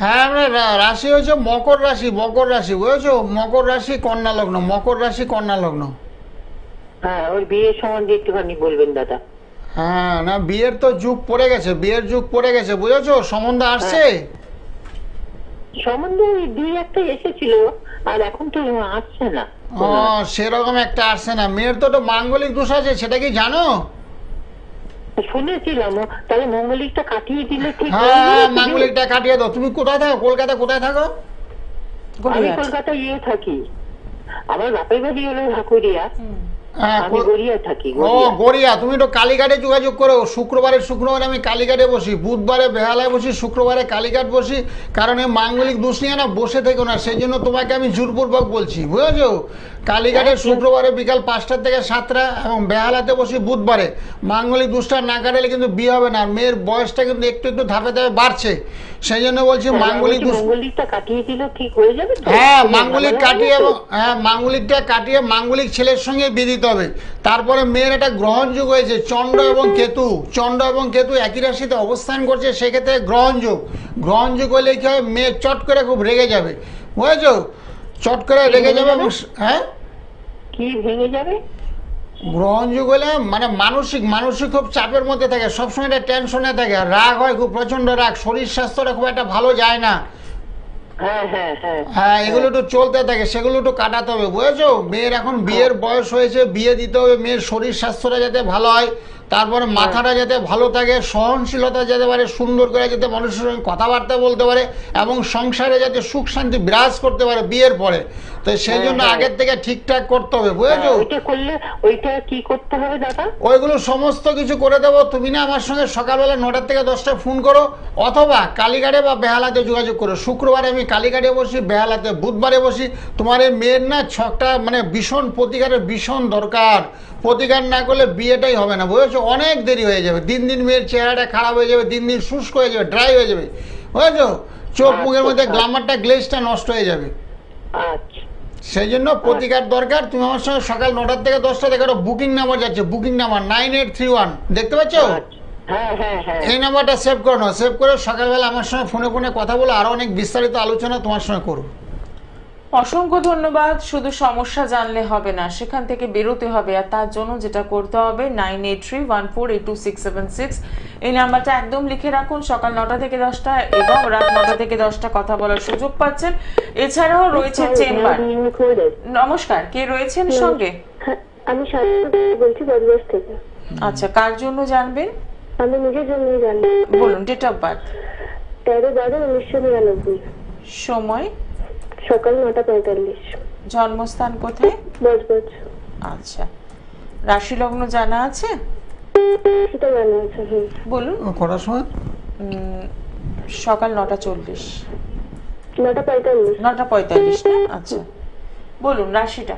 হ্যাঁ আমরা রাশি হচ্ছে মকর রাশি, মকর রাশি, বুঝেছো? মকর রাশি কন্যা লগ্ন, মকর রাশি কন্যা লগ্ন। হ্যাঁ ওর বিয়ের সম্বন্ধে একটুখানি বলবেন দাদা। হ্যাঁ না, বিয়ের তো যুগ পড়ে গেছে, বিয়ের যুগ পড়ে গেছে, বুঝেছো? সম্বন্ধ আসছে। সম্বন্ধে দুই একটা এসেছিল, আর এখন তো আসছে না। ও সেরকম একটা আসছে না। মেয়ের তো মাঙ্গলিক দোষ আছে, সেটা কি জানো? শুনেছিলাম, তাহলে মঙ্গলিকটা কাটিয়ে দিলে ঠিক হয়ে হ্যাঁ যাবে তো? মাঙ্গলিকটা কাটিয়ে দাও। তুমি কোথায় থাকো? কলকাতা কোথায় থাকো? আমি কলকাতা থাকি। আমার বাপের বাড়ি হলো ঢাকুরিয়া। হ্যাঁ আমি গড়িয়া থাকি। ও গড়িয়া। তুমি তো কালীঘাটে যোগাযোগ করো। শুক্রবারে আমি কালীঘাটে বসি, বুধবারে বেহালায় বসি, শুক্রবারে কালীঘাট বসি। কারণ এই মাঙ্গলিক দোষ নিয়ে না বসে থেকো না, সেই জন্য তোমাকে আমি জোরপূর্বক বলছি, বুঝেছো? কালীঘাটে শুক্রবারে বিকাল 5টা থেকে 7টা এবং বেহালাতে বসি বুধবারে। মাঙ্গলিক দোষটা না কাটালে কিন্তু বিয়ে হবে না। মেয়ের বয়সটা কিন্তু একটু একটু ধাপে ধাপে বাড়ছে, সেই জন্য বলছি মাঙ্গলিক দোষ। মঙ্গলিকটা কাটিয়ে দিলে ঠিক হয়ে যাবে তো? হ্যাঁ মাঙ্গলিক কাটিয়ে, এবং হ্যাঁ মাঙ্গলিকটা কাটিয়ে মাঙ্গলিক ছেলের সঙ্গে বিয়ে দিতে হবে। তারপরে মেয়ের একটা গ্রহণযোগ হয়েছে, চন্দ্র এবং কেতু। চন্দ্র এবং কেতু একই রাশিতে অবস্থান করছে, সেক্ষেত্রে গ্রহণযোগ। গ্রহণযোগ হলে কি হয়, মেয়ে চট করে খুব রেগে যাবে, বুঝেছো? চট করে রেগে যাবে। হ্যাঁ কি ভেঙে যাবে? গ্রহণযোগ হলে মানে মানসিক খুব চাপের মধ্যে থাকে, সবসময় একটা টেনশনে থাকে, রাগ হয় খুব, প্রচন্ড রাগ, শরীর স্বাস্থ্যটা খুব একটা ভালো যায় না। হ্যাঁ হ্যাঁ হ্যাঁ হ্যাঁ এগুলো একটু চলতে থাকে, সেগুলো একটু কাটাতে হবে, বুঝেছো? মেয়ের এখন বিয়ের বয়স হয়েছে, বিয়ে দিতে হবে। মেয়ের শরীর স্বাস্থ্যটা যাতে ভালো হয়, তারপরে মাথাটা যাতে ভালো থাকে, সহনশীলতা যেতে পারে, সুন্দর করে যাতে মানুষের সঙ্গে কথাবার্তা বলতে পারে, এবং সংসারে যাতে সুখ শান্তি বিরাজ করতে পারে বিয়ের পরে। তো সেই জন্য আগের থেকে ঠিকঠাক করতে হবে, বুঝেছো? ওইটা করলে ওইটা কি করতে হবে দাদা? ওইগুলো সমস্ত কিছু করে দেবো। তুমি না আমার সঙ্গে সকালবেলা 9টা থেকে 10টায় ফোন করো, অথবা কালীঘাটে বা বেহালাতে যোগাযোগ করো। শুক্রবারে আমি কালীঘাটে বসি, বেহালাতে বুধবারে বসি। তোমার এই মেয়ের না ছকটা মানে ভীষণ প্রতিকারের ভীষণ দরকার। প্রতিকার না করলে বিয়েটাই হবে না, বুঝেছো? অনেক দেরি হয়ে যাবে, দিন দিন মেয়ের চেহারাটা খারাপ হয়ে যাবে, দিন দিন শুষ্ক হয়ে যাবে, ড্রাই হয়ে যাবে, বুঝেছো? চোখ মুখের মধ্যে গ্লামারটা, গ্লেজটা নষ্ট হয়ে যাবে। আচ্ছা সেই জন্য প্রতিকার দরকার। তুমি আমার সঙ্গে সকাল 9টা থেকে 10টা থেকে বুকিং নাম্বার যাচ্ছে, বুকিং নাম্বার 9831, দেখতে পাচ্ছ? হ্যাঁ হ্যাঁ হ্যাঁ এই নাম্বারটা সেভ করে নাও। সেভ করে সকালবেলা আমার সঙ্গে ফোনে কথা বলো, আরো অনেক বিস্তারিত আলোচনা তোমার সঙ্গে করবো। অসংখ্য ধন্যবাদ। শুধু সমস্যা জানলে হবে না, সেখান থেকে বেরোতে হবে, আর তার জন্য যেটা করতে হবে 9831482676 এই নাম্বারটা একদম লিখে রাখুন। সকাল 9টা থেকে 10টা এবং রাত 9টা থেকে 10টা কথা বলার সুযোগ পাচ্ছেন। এছাড়াও রয়েছে চেম্বার। নমস্কার, কে রয়েছেন সঙ্গে? আমি বলছি বজবজ থেকে। আচ্ছা, কার জন্য জানবেন? আমি নিজের জন্য জানবো। বলুন, ডেট অফ বার্থ? 13/12/1999। সময়? সকাল 9:45। জন্মস্থান কোথায়? বজবজ। আচ্ছা, রাশি লগ্ন জানা আছে? সেটা জানা আছে। বলুন কটার সময়? সকাল 9:40। 9:45। 9:45 না? আচ্ছা, বলুন রাশিটা।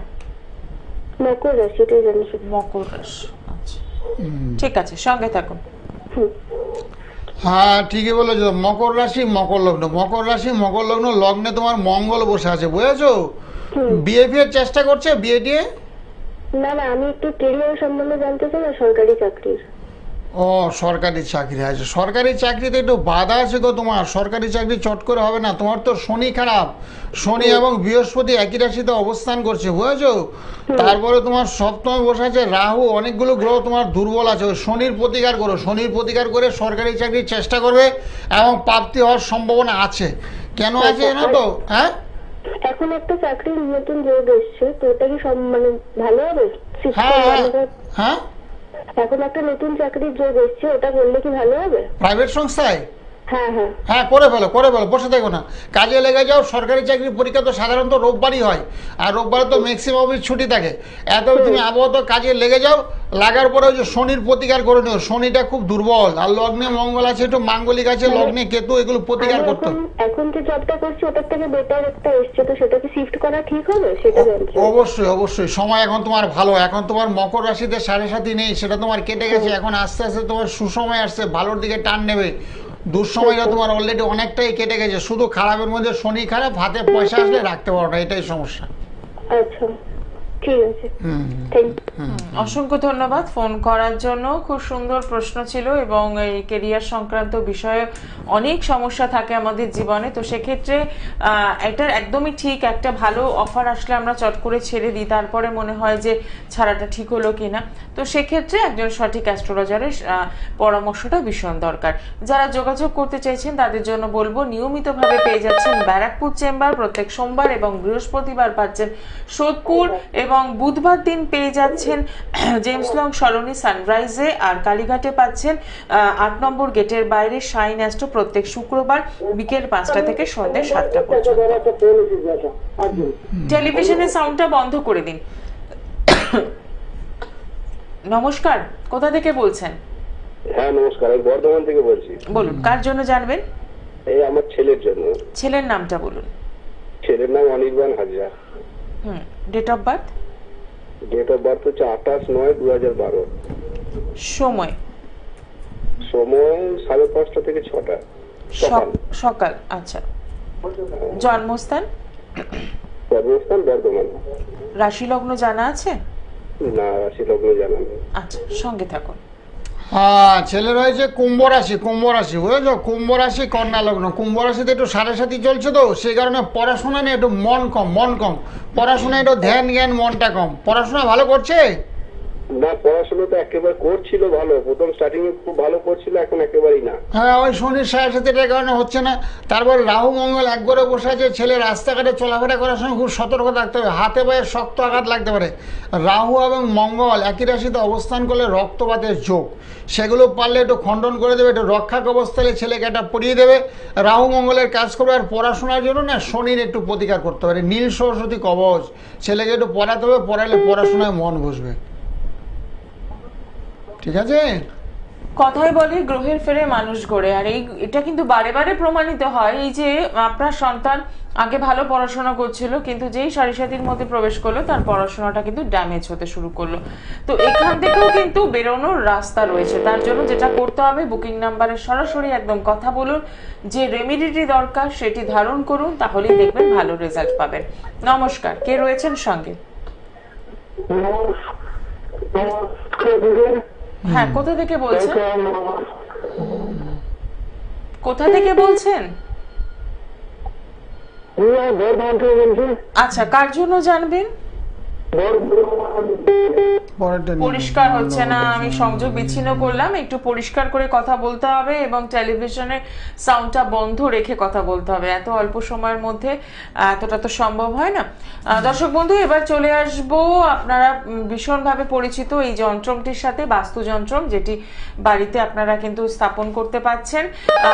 মকর রাশি, এটাই জানি শুধু। মকর রাশি, আচ্ছা ঠিক আছে, সঙ্গে থাকুন। হ্যাঁ ঠিকই বলেছো, মকর রাশি মকর লগ্ন, মকর রাশি মকর লগ্ন, লগ্নে তোমার মঙ্গল বসে আছে, বুঝেছো? বিয়ে ফিয়ের চেষ্টা করছে, বিয়ে দিয়ে? না না, আমি একটু কেরিয়ার সম্বন্ধে জানতে চাই, না সরকারি চাকরির। ও সরকারি চাকরি আছে, সরকারি চাকরিতে একটু বাধা আছে গো তোমার, সরকারি চাকরি চট করে হবে না, তোমার তো শনি খারাপ, শনি এবং বৃহস্পতি একই রাশিতে অবস্থান করছে, বুঝেছো? তারপরে তোমার সপ্তমে বসে আছে রাহু, অনেকগুলো গ্রহ তোমার দুর্বল আছে, ওই শনির প্রতিকার করো, শনির প্রতিকার করে সরকারি চাকরির চেষ্টা করবে এবং প্রাপ্তি হওয়ার সম্ভাবনা আছে। কেন আছে জানো তো? হ্যাঁ এখন একটা চাকরির নতুন যোগ এসছে, তো ওটা কি সব মানে ভালো হবে? হ্যাঁ হ্যাঁ, এখন একটা নতুন চাকরির যোগ এসছে, ওটা করলে কি ভালো হবে? প্রাইভেট সংস্থায়? হ্যাঁ হ্যাঁ হ্যাঁ করে ফেলো, বসে থাকো না, কাজে লেগে যাও। সরকারি চাকরির পরীক্ষা তো সাধারণত রোববারই হয়, আর রোববারে তো ম্যাক্সিমাম ছুটি থাকে। এত তুমি আবহাওয়া কাজে লেগে যাও, লাগার পরে ওই যে শনির প্রতিকার করে নিও, শনিটা খুব দুর্বল, আর লগ্নে মঙ্গল আছে, একটু মাঙ্গলিক আছে, লগ্নে কেতু, এগুলো প্রতিকার করতে হবে। এখন যে জবটা করছি ওটার থেকে বেটার একটা এসছে, তো সেটাকে শিফট করা ঠিক হবে সেটা জানছি। অবশ্যই অবশ্যই, সময় এখন তোমার ভালো, এখন তোমার মকর রাশিতে 7.5 নেই, সেটা তোমার কেটে গেছে, এখন আস্তে আস্তে তোমার সুসময় আসছে, ভালোর দিকে টান নেবে। দুঃসময়টা তোমার অলরেডি অনেকটাই কেটে গেছে, শুধু খারাপের মধ্যে শনি খারাপ, হাতে পয়সা আসলে রাখতে পারো না, এটাই সমস্যা। আচ্ছা ঠিক আছে, থ্যাংক ইউ। অসংখ্য ধন্যবাদ ফোন করার জন্য, খুব সুন্দর প্রশ্ন ছিল, এবং এই কেরিয়ার সংক্রান্ত বিষয়ে অনেক সমস্যা থাকে আমাদের জীবনে, তো সেক্ষেত্রে এটার একদমই ঠিক, একটা ভালো অফার আসলে আমরা চট করে ছেড়ে দিই, তারপরে মনে হয় যে ছাড়াটা ঠিক হলো কিনা, তো সেক্ষেত্রে একজন সঠিক অ্যাস্ট্রোলজারের পরামর্শটা ভীষণ দরকার। যারা যোগাযোগ করতে চাইছেন তাদের জন্য বলবো, নিয়মিতভাবে পেয়ে যাচ্ছেন ব্যারাকপুর চেম্বার, প্রত্যেক সোমবার এবং বৃহস্পতিবার পাচ্ছেন সোদপুর, এবং বুধবার দিন পেয়ে যাচ্ছেন জেমস লং সলোনি সানরাইজে, আর কালীঘাটে পাচ্ছেন 8 নম্বর গেটের বাইরে শাইন অ্যাস্ট্রো প্রত্যেক শুক্রবার বিকেল 5টা থেকে সন্ধ্যে 7টা পর্যন্ত। টেলিভিশনের সাউন্ডটা বন্ধ করে দিন। নমস্কার, কোথা থেকে বলছেন? হ্যাঁ নমস্কার, আমি বর্ধমান থেকে বলছি। বলুন, কার জন্য জানবেন? এই আমার ছেলের জন্য। ছেলের নামটা বলুন। ছেলের নাম Anirban Hazra. Date of birth? Date of birth হচ্ছে 28/9/2012। সময়? সময় 5:30 থেকে 6টা সকাল। আচ্ছা, জন্মস্থান? জন্মস্থান বর্ধমান। রাশি লগ্ন জানা আছে? না, রাশি লগ্ন জানা নেই। আচ্ছা, সঙ্গে থাকুন। হ্যাঁ ছেলে রয়েছে কুম্ভ রাশি, বুঝেছো? কুম্ভ রাশি কন্যা লগ্ন, কুম্ভ রাশিতে একটু 7.5 চলছে, তো সেই কারণে পড়াশোনা নিয়ে একটু মন কম, পড়াশোনায় একটু ধ্যান জ্ঞান, মনটা কম। পড়াশোনা ভালো করছে? না, পড়াশোনা তো একেবারে করছিল ভালো, প্রথম স্টার্টিং এ খুব ভালো করছিল, এখন একেবারেই না। হ্যাঁ ওই শনির 7.5 কারণে হচ্ছে না। তারপর রাহু মঙ্গল একবারে বসে আছে, ছেলে রাস্তাঘাটে চলাফেরা করার সময় খুব সতর্ক থাকতে হবে, হাতে পায়ে শক্ত আঘাত লাগতে পারে। রাহু এবং মঙ্গল একই রাশিতে অবস্থান করলে রক্তপাতের যোগ, সেগুলো পারলে একটু খণ্ডন করে দেবে, একটু রক্ষা কবচস্থলে ছেলেকে একটা পরিয়ে দেবে, রাহু মঙ্গলের কাজ করবে। আর পড়াশোনার জন্য না শনির একটু প্রতিকার করতে পারে, নীল সরস্বতী কবচ ছেলেকে একটু পড়াতে হবে, পড়ালে পড়াশোনায় মন বসবে। ঠিক আছে? কথায় বলে গ্রহের ফেরে মানুষ গড়ে, আর এটা কিন্তু বারে বারে প্রমাণিত হয়। এই যে আপনার সন্তান আগে ভালো পড়াশোনা করছিল, কিন্তু যেই 7.5-র মধ্যে প্রবেশ করলো তার পড়াশোনাটা কিন্তু ড্যামেজ হতে শুরু করলো, তো এখান থেকেও কিন্তু বেরোনোর রাস্তা রয়েছে। তার জন্য যেটা করতে হবে, বুকিং নাম্বারে সরাসরি একদম কথা বলুন, যে রেমেডিটি দরকার সেটি ধারণ করুন, তাহলেই দেখবেন ভালো রেজাল্ট পাবেন। নমস্কার, কে রয়েছেন সঙ্গে? হ্যাঁ, কোথা থেকে বলছেন? আচ্ছা, কার জন্য জানবেন? পরিষ্কার হচ্ছে না, আমি সংযোগ বিচ্ছিন্ন করলাম, একটু পরিষ্কার করে কথা বলতে হবে, এবং টেলিভিশনের সাউন্ডটা বন্ধ রেখে কথা বলতে হবে, এত অল্প সময়ের মধ্যে এতটা তো সম্ভব হয় না। দর্শক বন্ধু, এবার চলে আসবো, আপনারা ভীষণভাবে পরিচিত এই যন্ত্রটির সাথে, বাস্তু যন্ত্রম, যেটি বাড়িতে আপনারা কিন্তু স্থাপন করতে পাচ্ছেন।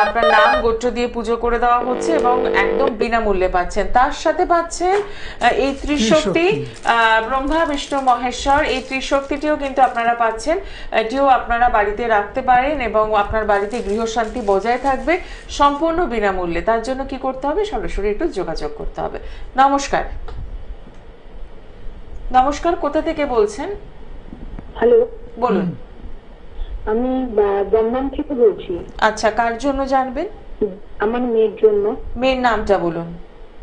আপনার নাম গোত্র দিয়ে পুজো করে দেওয়া হচ্ছে এবং একদম বিনামূল্যে পাচ্ছেন। তার সাথে পাচ্ছেন এই ত্রিশক্তি, ব্রহ্মা বিষ্ণু মহেশ্বর, এই ত্রিশক্তিটিও কিন্তু আপনারা পাচ্ছেন। এটিও আপনারা বাড়িতে রাখতে পারেন এবং আপনার বাড়িতে গৃহশান্তি বজায় থাকবে সম্পূর্ণ বিনামূল্যে। তার জন্য কি করতে হবে? সরাসরি একটু যোগাযোগ করতে হবে। নমস্কার। নমস্কার, কোথা থেকে বলছেন? হ্যালো, বলুন। আমি দমদম থেকে বলছি। আচ্ছা, কার জন্য জানবেন? আমার মেয়ের জন্য। মেয়ের নামটা বলুন।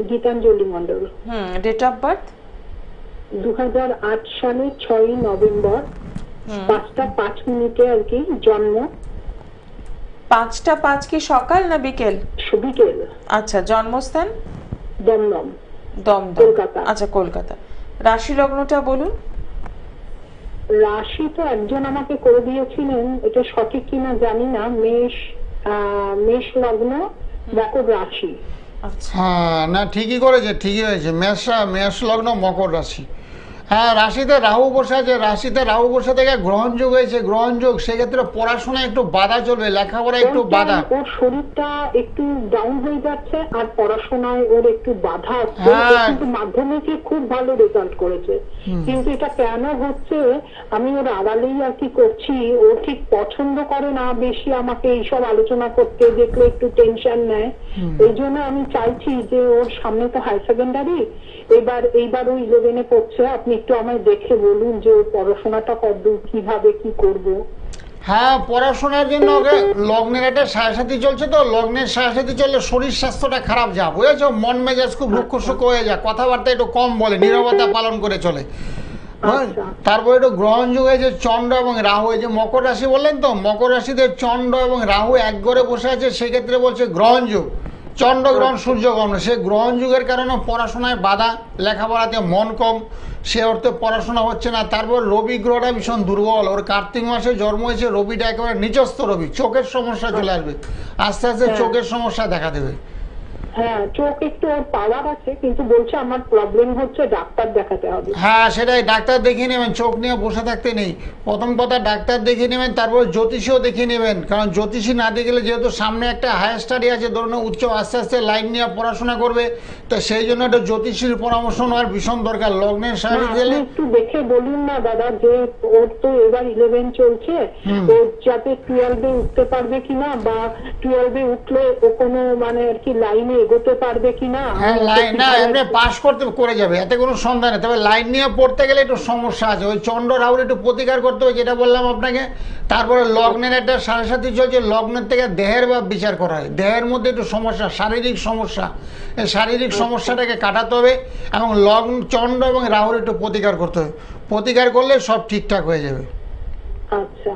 Gitanjali Mondal. Date of birth? 2008 সালের 6ই নভেম্বর 5টা 5 মিনিটে আর কি জন্ম। 5টা 5 কি সকাল না বিকেল? বিকেল। আচ্ছা, জন্মস্থান? দমদম। দমদম, কলকাতা। আচ্ছা, কলকাতা। রাশি লগ্নটা বলুন। রাশি তো একজন আমাকে করে দিয়েছিলেন, এটা সঠিক কিনা জানি না। মেষ লগ্ন, মকর রাশি। আচ্ছা, হ্যাঁ, না ঠিকই করেছে, ঠিকই হয়েছে। মেষ লগ্ন, মকর রাশি। হ্যাঁ, রাশিতে রাহু বসে আছে। রাশিতে রাহু বসে থেকে গ্রহণযোগ হয়েছে। গ্রহণযোগ সেক্ষেত্রে পড়াশোনায় একটু বাধা চলবে, লেখাপড়ায় একটু বাধা। ওর শরীরটা একটু ডাউন হয়ে যাচ্ছে আর পড়াশোনায় ওর একটু বাধা আসছে। কিন্তু মাধ্যমিকে খুব ভালো রেজাল্ট করেছে, কিন্তু এটা কেন হচ্ছে আমি ওর আড়ালেই আর কি করছি। ও ঠিক পছন্দ করে না বেশি আমাকে এইসব আলোচনা করতে, দেখলে একটু টেনশন নেয়। এই জন্য আমি চাইছি যে ওর সামনে তো হায়ার সেকেন্ডারি, এইবার ও 11-এ পড়ছে। আপনি একটু আমায় দেখে বলুন যে ওর পড়াশোনাটা কতদূর, কিভাবে কি করব। হ্যাঁ, পড়াশোনার জন্য ওকে লগ্নের একটা সাড়ে চলছে, তো লগ্নের সাড়ে চললে শরীর স্বাস্থ্যটা খারাপ যা, বুঝেছো? মন মেজাজ খুব রুক্ষ হয়ে যায়, কথাবার্তা একটু কম বলে, নীরবতা পালন করে চলে। তারপর একটু গ্রহণযোগ হয়েছে চন্দ্র এবং রাহু। এই যে মকর রাশি বললেন, তো মকর রাশিতে চন্দ্র এবং রাহু এক ঘরে বসে আছে, সেক্ষেত্রে বলছে গ্রহণযোগ। চন্দ্র গ্রহণ, সূর্য গ্রহণ, সে গ্রহণ যুগের কারণে পড়াশোনায় বাধা, লেখাপড়াতে মন কম, সে অর্থে পড়াশোনা হচ্ছে না। তারপর রবি গ্রহটা ভীষণ দুর্বল, ওর কার্তিক মাসে জন্ম হয়েছে, রবিটা একেবারে নিচস্থ রবি, চোখের সমস্যা চলে আসবে, আস্তে আস্তে চোখের সমস্যা দেখা দেবে। হ্যাঁ, চোখ একটু ওর পাওয়ার আছে, কিন্তু বলছে আমার প্রবলেম হচ্ছে, ডাক্তার দেখাতে হবে। হ্যাঁ, সেটাই, ডাক্তার দেখিয়ে নেবেন, চোখ নিয়ে বসে থাকতে নেই। প্রথম কথা ডাক্তার দেখিয়ে নেবেন, তারপর জ্যোতিষীও দেখিয়ে নেবেন, কারণ জ্যোতিষী না দেখলে যেহেতু সামনে একটা হায়ার স্টাডি আছে, ধরুন উচ্চ আস্তে আস্তে লাইন নিয়ে পড়াশোনা করবে, তো সেই জন্য একটা জ্যোতিষীর পরামর্শ নেওয়ার ভীষণ দরকার। লগ্নের সাথে একটু দেখে বলুন না দাদা, যে ওর তো এবার 11 চলছে, ও যাতে 12-এ উঠতে পারবে কিনা, বা 12-এ উঠলে ও কোনো মানে আর কি লাইনে এগোতে পারবে কিনা। হ্যাঁ, লাইন না এমনি পাস করে যাবে, এতে কোনো সন্দেহ নেই। তবে লাইন নিয়ে পড়তে গেলে একটু সমস্যা আছে, ওই চন্দ্র রাহুর একটু প্রতিকার করতে হবে, যেটা বললাম আপনাকে। তারপরে লগ্নের একটা সাড়ে চলছে, লগ্নের থেকে দেহের বা বিচার করা হয়, দেহের মধ্যে একটু সমস্যা, শারীরিক সমস্যা, এই শারীরিক সমস্যাটাকে কাটাতে হবে, এবং লগ্ন চন্দ্র এবং রাহুর একটু প্রতিকার করতে হবে। প্রতিকার করলে সব ঠিকঠাক হয়ে যাবে। আচ্ছা,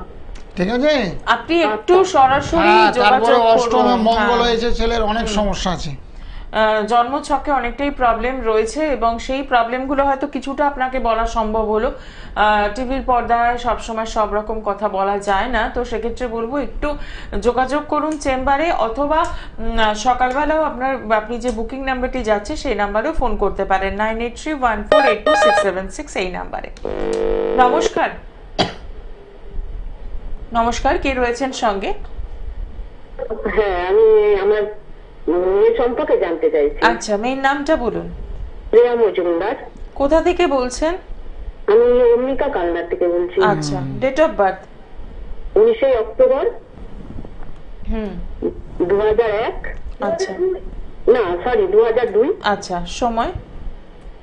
ঠিক আছে, আপনি একটু সরাসরি তারপরে যোগাযোগ অষ্টমে করুন। মঙ্গল হয়েছে, ছেলের অনেক সমস্যা আছে, জন্মছকে অনেকটাই প্রবলেম রয়েছে, এবং সেই প্রবলেমগুলো হয়তো কিছুটা আপনাকে বলা সম্ভব হলো। টিভির পর্দায় সবসময় সব রকম কথা বলা যায় না, তো সেক্ষেত্রে বলবো একটু যোগাযোগ করুন চেম্বারে, অথবা সকালবেলাও আপনি যে বুকিং নাম্বারটি যাচ্ছে সেই নাম্বারেও ফোন করতে পারেন, 9831482676 এই নাম্বারে। নমস্কার, নমস্কার, কে রয়েছেন সঙ্গে? হ্যাঁ, আমি আমার মেয়ে সম্পর্কে জানতে চাইছি। আচ্ছা, মেয়ের নামটা বলুন। প্রিয়া মজুমদার। কোথা থেকে বলছেন? আমি অম্বিকা কালনার থেকে বলছি। আচ্ছা, ডেট অফ বার্থ? 19 অক্টোবর 2001। আচ্ছা, না সরি 2002। আচ্ছা, সময়?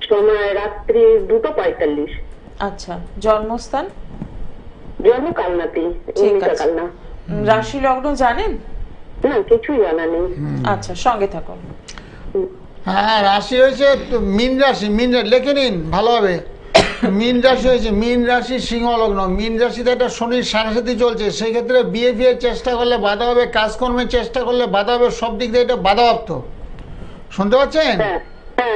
সময় রাত্রি 2:45। আচ্ছা, জন্মস্থান? জন্ম কালনাতে, অম্বিকা কালনা। রাশি লগ্ন জানেন? না, কিছুই জানা নেই। আচ্ছা, সঙ্গে থাকুন। হ্যাঁ, রাশি হয়েছে মীন রাশি, লেখে নিন ভালো হবে। মীন রাশি হয়েছে, মীন রাশি সিংহ লগ্ন। মীন রাশিতে একটা শনির সাড়ে চলছে, সেই ক্ষেত্রে বিয়ে চেষ্টা করলে বাধা হবে, কাজকর্মের চেষ্টা করলে বাধা হবে, সব দিক দিয়ে এটা বাধাপ্রাপ্ত। শুনতে পাচ্ছেন? হ্যাঁ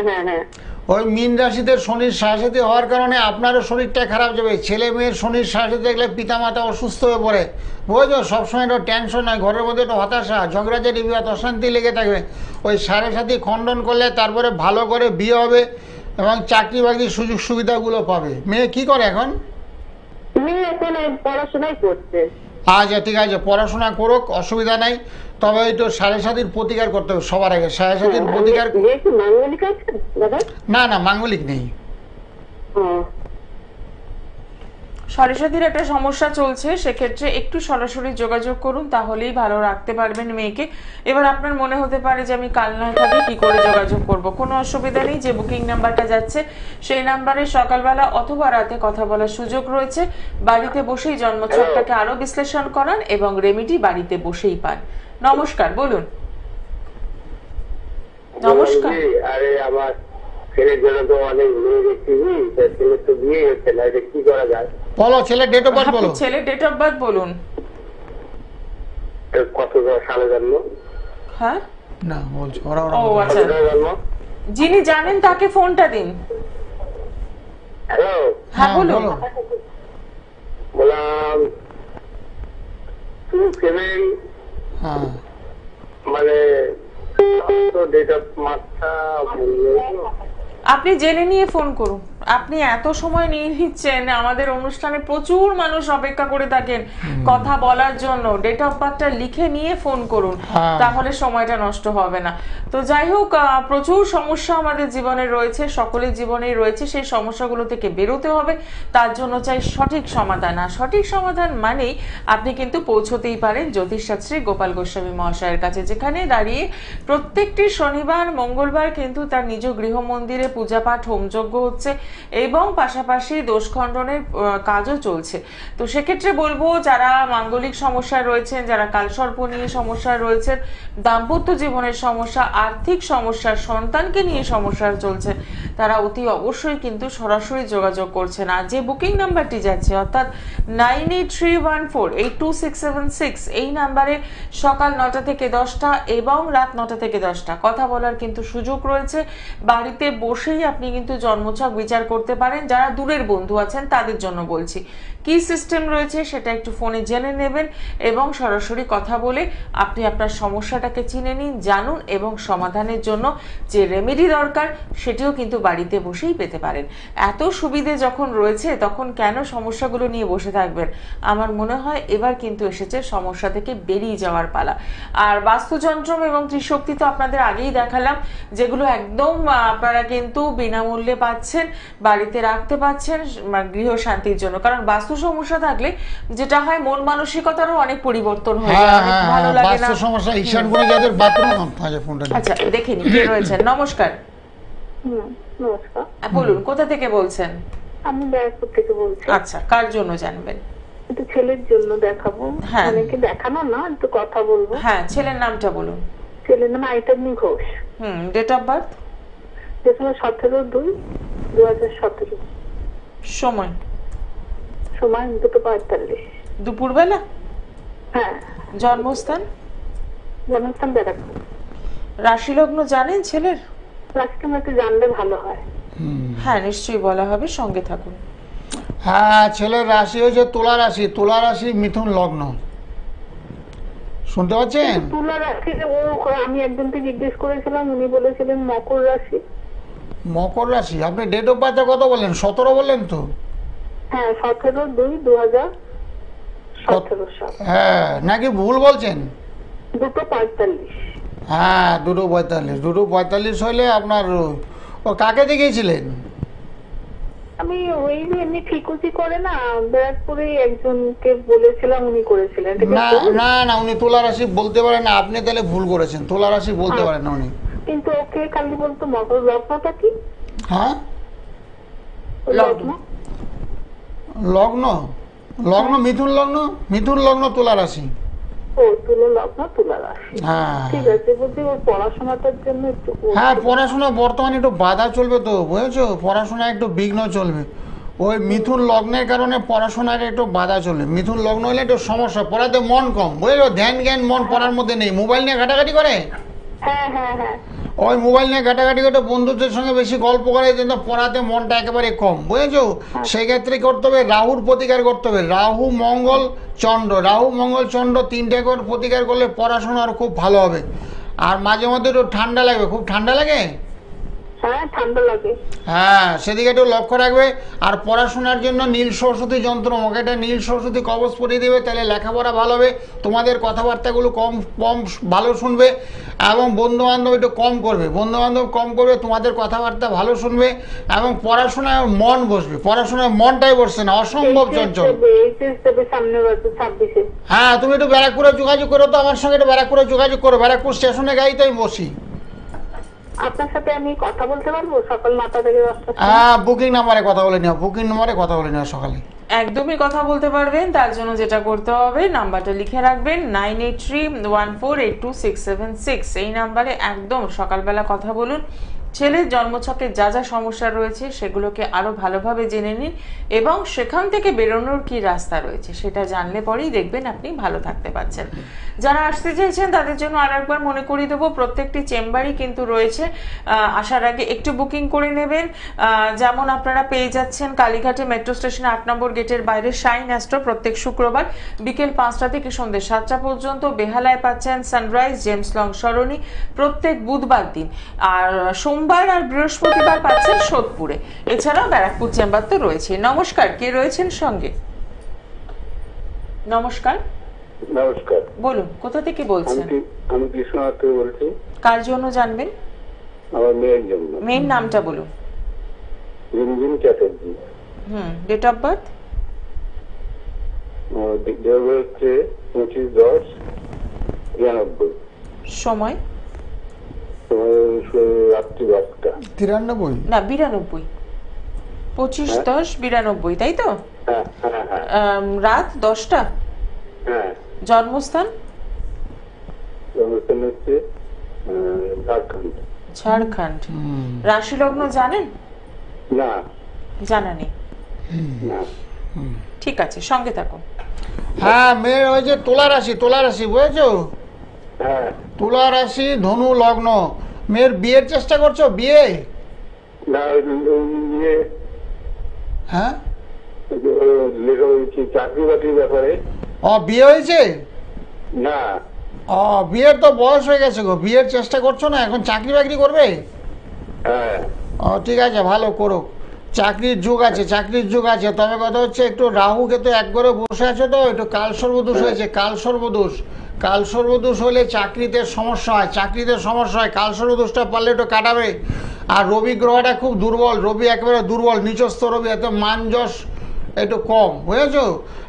হ্যাঁ হ্যাঁ। ওই মীন রাশিতে শনির সাড়ে হওয়ার কারণে আপনারও শরীরটা খারাপ যাবে। ছেলে মেয়ের শনির সাড়ে দেখলে পিতামাতা অসুস্থ হয়ে পড়ে, বুঝেছো? সবসময় একটা টেনশন হয়, ঘরের মধ্যে একটা হতাশা, ঝগড়াঝাটি, বিবাদ, অশান্তি লেগে থাকবে। ওই সাড়ে খণ্ডন করলে তারপরে ভালো করে বিয়ে হবে এবং চাকরি বাকরির সুযোগ সুবিধাগুলো পাবে। মেয়ে কি করে এখন? মেয়ে এখন পড়াশোনাই করছে। আচ্ছা, ঠিক আছে, পড়াশোনা করুক, অসুবিধা নাই। তবে একটু সাড়ে প্রতিকার করতে হবে সবার আগে। সাড়ে প্রতিকার মাঙ্গলিক আছে দাদা? না, মাঙ্গলিক নেই। সরিষাদির একটা সমস্যা চলছে, সেক্ষেত্রে একটু সরাসরি যোগাযোগ করুন, তাহলেই ভালো রাখতে পারবেন মেয়েকে। এবার আপনার মনে হতে পারে যে আমি কাল নয় থাকি কি করে যোগাযোগ করব, কোনো অসুবিধা নেই। যে বুকিং নাম্বারটা যাচ্ছে সেই নাম্বারে সকালবেলা অথবা রাতে কথা বলার সুযোগ রয়েছে। বাড়িতে বসেই জন্মছকটাকে আরো বিশ্লেষণ করান এবং রেমেডি বাড়িতে বসেই পান। নমস্কার, বলুন। নমস্কার। আরে আমার ছেলের জন্য তো অনেক মেয়ে দেখছি, ছেলে তো বিয়ে হচ্ছে না, এটা কি করা যায়? বলো ছেলের ডেট অফ বার্থ আপনি বলো। ছেলের ডেট অফ বার্থ বলুন। কত সালে জন্ম? হ্যাঁ, না বলছো ওরা ও আচ্ছা, জন্ম? যিনি জানেন তাকে ফোনটা দিন। হ্যালো, হ্যাঁ বলুন। বললাম 27 হ্যাঁ মানে ডেট অফ মার্চটা আপনি জেনে নিয়ে ফোন করুন। আপনি এত সময় নিয়ে নিচ্ছেন, আমাদের অনুষ্ঠানে প্রচুর মানুষ অপেক্ষা করে থাকেন কথা বলার জন্য। ডেট অফ বার্থটা লিখে নিয়ে ফোন করুন, তাহলে সময়টা নষ্ট হবে না। তো যাই হোক, প্রচুর সমস্যা আমাদের জীবনে রয়েছে, সকলের জীবনেই রয়েছে। সেই সমস্যাগুলো থেকে বেরোতে হবে, তার জন্য চাই সঠিক সমাধান। আর সঠিক সমাধান মানেই আপনি কিন্তু পৌঁছতেই পারেন জ্যোতিষশাস্ত্রী গোপাল গোস্বামী মহাশয়ের কাছে, যেখানে দাঁড়িয়ে প্রত্যেকটি শনিবার মঙ্গলবার কিন্তু তার নিজ গৃহ মন্দিরে পূজা পাঠ হোমযজ্ঞ হচ্ছে এবং পাশাপাশি দোষ খণ্ডনের কাজও চলছে। তো সেক্ষেত্রে বলবো, যারা মাঙ্গলিক সমস্যায় রয়েছেন, যারা কালসর্প নিয়ে সমস্যায় রয়েছেন, দাম্পত্য জীবনের সমস্যা, আর্থিক সমস্যা, সন্তানকে নিয়ে সমস্যা চলছে, তারা অতি অবশ্যই কিন্তু সরাসরি যোগাযোগ করছেন। আর যে বুকিং নাম্বারটি যাচ্ছে অর্থাৎ 9831482676 এই নাম্বারে সকাল 9টা থেকে 10টা এবং রাত 9টা থেকে 10টা কথা বলার কিন্তু সুযোগ রয়েছে। বাড়িতে বসেই আপনি কিন্তু জন্মছক বিচার করতে পারেন। যারা দূরের বন্ধু আছেন তাদের জন্য বলছি, কি সিস্টেম রয়েছে সেটা একটু ফোনে জেনে নেবেন এবং সরাসরি কথা বলে আপনি আপনার সমস্যাটাকে চিনে নিন, জানুন এবং সমাধানের জন্য যে রেমেডি দরকার সেটিও কিন্তু বাড়িতে বসেই পেতে পারেন। এত সুবিধে যখন রয়েছে তখন কেন সমস্যাগুলো নিয়ে বসে থাকবেন? আমার মনে হয় এবার কিন্তু এসেছে সমস্যা থেকে বেরিয়ে যাওয়ার পালা। আর বাস্তুযন্ত্র এবং ত্রিশক্তি তো আপনাদের আগেই দেখালাম, যেগুলো একদম আপনারা কিন্তু বিনামূল্যে পাচ্ছেন, বাড়িতে রাখতে পাচ্ছেন গৃহ শান্তির জন্য। কারণ বাস্তু সমস্যা থাকলে যেটা হয়, মন মানসিকতারও অনেক পরিবর্তন হয়ে যায়, অনেক ভালো লাগে না। সমস্যা ঈশান করে যাদের বাথরুম ফোনটা। আচ্ছা দেখিনি কে রয়েছেন। নমস্কার। নমস্কার, বলুন, কোথা থেকে বলছেন? আমি ব্যারাকপুর থেকে বলছি। আচ্ছা, কার জন্য জানবেন? একটু ছেলের জন্য দেখাবো। হ্যাঁ। অনেকে দেখানো না, একটু কথা বলবো। হ্যাঁ, ছেলের নামটা বলুন। ছেলের নাম আইটাবনি ঘোষ। Date of birth? 17/2/2017। সময়? সময় 2:45। দুপুরবেলা? হ্যাঁ। জন্মস্থান? জন্মস্থান ব্যারাকপুর। রাশি লগ্ন জানেন ছেলের? রাশিটা একটু জানলে ভালো হয়। হ্যাঁ, নিশ্চয়ই বলা হবে, সঙ্গে থাকুন। হ্যাঁ, ছেলের রাশি হচ্ছে তুলা রাশি। তুলা রাশি মিথুন লগ্ন। শুনতে পাচ্ছেন? তুলা রাশি আমি একজনকে জিজ্ঞেস করেছিলাম, উনি বলেছিলেন মকর রাশি। মকর রাশি। আপনি ডেট অফ বার্থে কত বললেন? 17 বললেন তো? হ্যাঁ, 17/2/2017 সাল। হ্যাঁ, নাকি ভুল বলছেন? 2:45। হ্যাঁ, 2:45। 2:45 হলে আপনার ও কাকে দেখিয়েছিলেন? আমি ওই এমনি ঠিকুচি করে না, ব্যারাকপুরে একজনকে বলেছিলাম, উনি করেছিলেন। না না না, উনি তুলা রাশি বলতে পারেন না। আপনি তাহলে ভুল করেছেন, তুলা রাশি বলতে পারেন না উনি। কিন্তু ওকে খালি বলতো মকর। লগ্নটা কি? হ্যাঁ, লগ্ন লগ্ন লগ্ন মিথুন লগ্ন। মিথুন লগ্ন তুলা রাশি। ও তুলা লগ্ন, তুলা রাশি। হ্যাঁ ঠিক আছে, বলছি ওর পড়াশোনাটার জন্য একটু। হ্যাঁ, পড়াশোনা বর্তমানে একটু বাধা চলবে তো, বুঝেছো? পড়াশোনা একটু বিঘ্ন চলবে। ওই মিথুন লগ্নের কারণে পড়াশোনার একটু বাধা চলবে। মিথুন লগ্ন হলে একটু সমস্যা, পড়াতে মন কম, বুঝেছো? ধ্যান জ্ঞান মন পড়ার মধ্যে নেই। মোবাইল নিয়ে ঘাটাঘাটি করে। হ্যাঁ হ্যাঁ হ্যাঁ। ওই মোবাইল নিয়ে ঘাটাঘাটি করে বন্ধুদের সঙ্গে বেশি গল্প করে, কিন্তু পড়াতে মনটা একেবারে কম, বুঝেছো? সেই ক্ষেত্রে করতে হবে রাহুর প্রতিকার করতে হবে। রাহু মঙ্গল চন্দ্র, রাহু মঙ্গল চন্দ্র তিনটে করে প্রতিকার করলে পড়াশোনা আর খুব ভালো হবে। আর মাঝে মধ্যে একটু ঠান্ডা লাগবে। খুব ঠান্ডা লাগে? হ্যাঁ ঠান্ডা লাগে। হ্যাঁ, সেদিকে একটু লক্ষ্য রাখবে। আর পড়াশোনার জন্য নীল সরস্বতী যন্ত্র, একটা নীল সরস্বতী কবচ পরিয়ে দেবে, তাহলে লেখাপড়া ভালো হবে, তোমাদের কথাবার্তাগুলো কম ভালো শুনবে, এবং বন্ধুবান্ধব একটু কম করবে, বন্ধুবান্ধব কম করবে, তোমাদের কথাবার্তা ভালো শুনবে, এবং পড়াশোনায় মন বসবে। পড়াশোনায় মনটাই বসছে না, অসম্ভব চঞ্চল। সামনে 26-এ। হ্যাঁ, তুমি একটু ব্যারাকপুরে যোগাযোগ করো তো আমার সঙ্গে, একটু ব্যারাকপুরে যোগাযোগ করো, ব্যারাকপুর স্টেশনে গাড়ি তো আমি বসি। আপনার সাথে আমি কথা বলতে পারবো সকাল 9টা থেকে 10টা? হ্যাঁ, বুকিং নাম্বারে কথা বলে নিও, বুকিং নাম্বারে কথা বলে নিও সকালে। একদমই কথা বলতে পারবেন। তার জন্য যেটা করতে হবে, নাম্বারটা লিখে রাখবেন 9831482676। এই নাম্বারে একদম সকালবেলা কথা বলুন। ছেলের জন্মছকে যা যা সমস্যা রয়েছে সেগুলোকে আরো ভালোভাবে জেনে নিন, এবং সেখান থেকে বেরোনোর কি রাস্তা রয়েছে সেটা জানলে পরেই দেখবেন আপনি ভালো থাকতে পারছেন। যারা আসতে চাইছেন তাদের জন্য আর একবার মনে করিয়ে দেবো, প্রত্যেকটি চেম্বারই কিন্তু রয়েছে। আসার আগে একটু বুকিং করে নেবেন। যেমন আপনারা পেয়ে যাচ্ছেন কালীঘাটে মেট্রো স্টেশনে 8 নম্বর গেটের বাইরে শাইন অ্যাস্ট্রো প্রত্যেক শুক্রবার বিকেল 5টা থেকে সন্ধ্যে 7টা পর্যন্ত। বেহালায় পাচ্ছেন সানরাইজ জেমস লং সরণি প্রত্যেক বুধবার দিন, আর সোমবার আর বৃহস্পতিবার পাচ্ছেন সোদপুরে। এছাড়াও ব্যারাকপুর চেম্বার তো রয়েছে। নমস্কার, কে রয়েছেন সঙ্গে? নমস্কার। নমস্কার, বলুন, কোথা থেকে বলছেন? আমি কৃষ্ণনাথ থেকে বলছি। কার জন্য জানবেন? আমার মেয়ের জন্য। মেয়ের নামটা বলুন। Rimjhim Chatterjee. Date of birth? হচ্ছে 25/10/92। সময়? রাত্রি 10টা। 93 না 92। 25/10/92, তাই তো? হ্যাঁ হ্যাঁ হ্যাঁ। রাত 10টা। হ্যাঁ। জন্মস্থান? জন্মস্থান হচ্ছে ঝাড়খণ্ড। ঝাড়খণ্ড। রাশি লগ্ন জানেন? না, জানা নেই। না। ঠিক আছে, সঙ্গে থাকুন। হ্যাঁ, মেয়ের হয়েছে তুলা রাশি, তুলা রাশি, বুঝেছো? হ্যাঁ। তুলা রাশি, ধনু লগ্ন। মেয়ের বিয়ের চেষ্টা করছো? বিয়ে? না, ইয়ে হ্যাঁ, লেখা হয়েছে চাকরি বাকরির ব্যাপারে। বিয়ে হয়েছে? না। বিয়ের তো বয়স হয়ে গেছে গো, বিয়ের চেষ্টা করছো না, এখন চাকরি বাকরি করবে? হ্যাঁ। ঠিক আছে, ভালো করো, চাকরির যুগ আছে, চাকরির যুগ আছে। তবে কথা হচ্ছে একটু রাহুকে তো এক করে বসে আছে, তো একটু কাল সর্বদোষ হয়েছে, কাল সর্বদোষ। কাল সর্বদোষ হলে চাকরিতে সমস্যা হয়, চাকরিতে সমস্যা হয়। কাল সর্বদোষটা পারলে একটু কাটাবে। আর রবি গ্রহটা খুব দুর্বল, রবি একেবারে দুর্বল, নিচস্থ রবি, এত মান যশ একটু কম, বুঝেছো?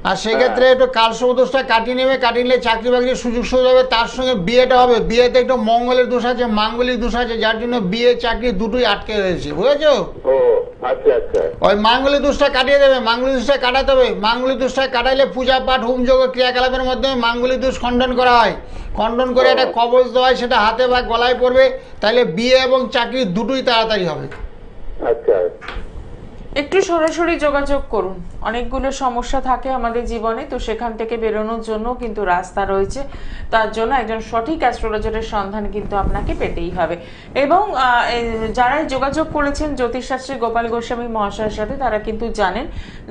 আর সেক্ষেত্রে একটু কাল সর্বদোষটা কাটিয়ে নেবে, কাটিয়ে নিলে চাকরি বাকরির সুযোগ সুবিধা হবে। তার সঙ্গে বিয়েটা হবে, বিয়েতে একটু মঙ্গলের দোষ আছে, মাঙ্গলিক দোষ আছে, যার জন্য বিয়ে চাকরি দুটোই আটকে রয়েছে, বুঝেছো? ও আচ্ছা আচ্ছা। ওই মাঙ্গলিক দোষটা কাটিয়ে দেবে, মাঙ্গলিক দোষটা কাটাতে হবে। মাঙ্গলিক দোষটা কাটাইলে পূজা পাঠ হোমযোগ ক্রিয়াকলাপের মাধ্যমে মাঙ্গলিক দোষ খণ্ডন করা হয়, খণ্ডন করে একটা কবচ দেওয়া হয়, সেটা হাতে বা গলায় পড়বে, তাহলে বিয়ে এবং চাকরি দুটোই তাড়াতাড়ি হবে। আচ্ছা। একটু সরাসরি যোগাযোগ করুন। অনেকগুলো সমস্যা থাকে আমাদের জীবনে, তো সেখান থেকে বেরোনোর জন্য কিন্তু রাস্তা রয়েছে। তার জন্য একজন সঠিক অ্যাস্ট্রোলজারের সন্ধান কিন্তু আপনাকে পেতেই হবে। এবং যারা যোগাযোগ করেছেন জ্যোতিষশাস্ত্রী গোপাল গোস্বামী মহাশয়ের সাথে, তারা কিন্তু জানেন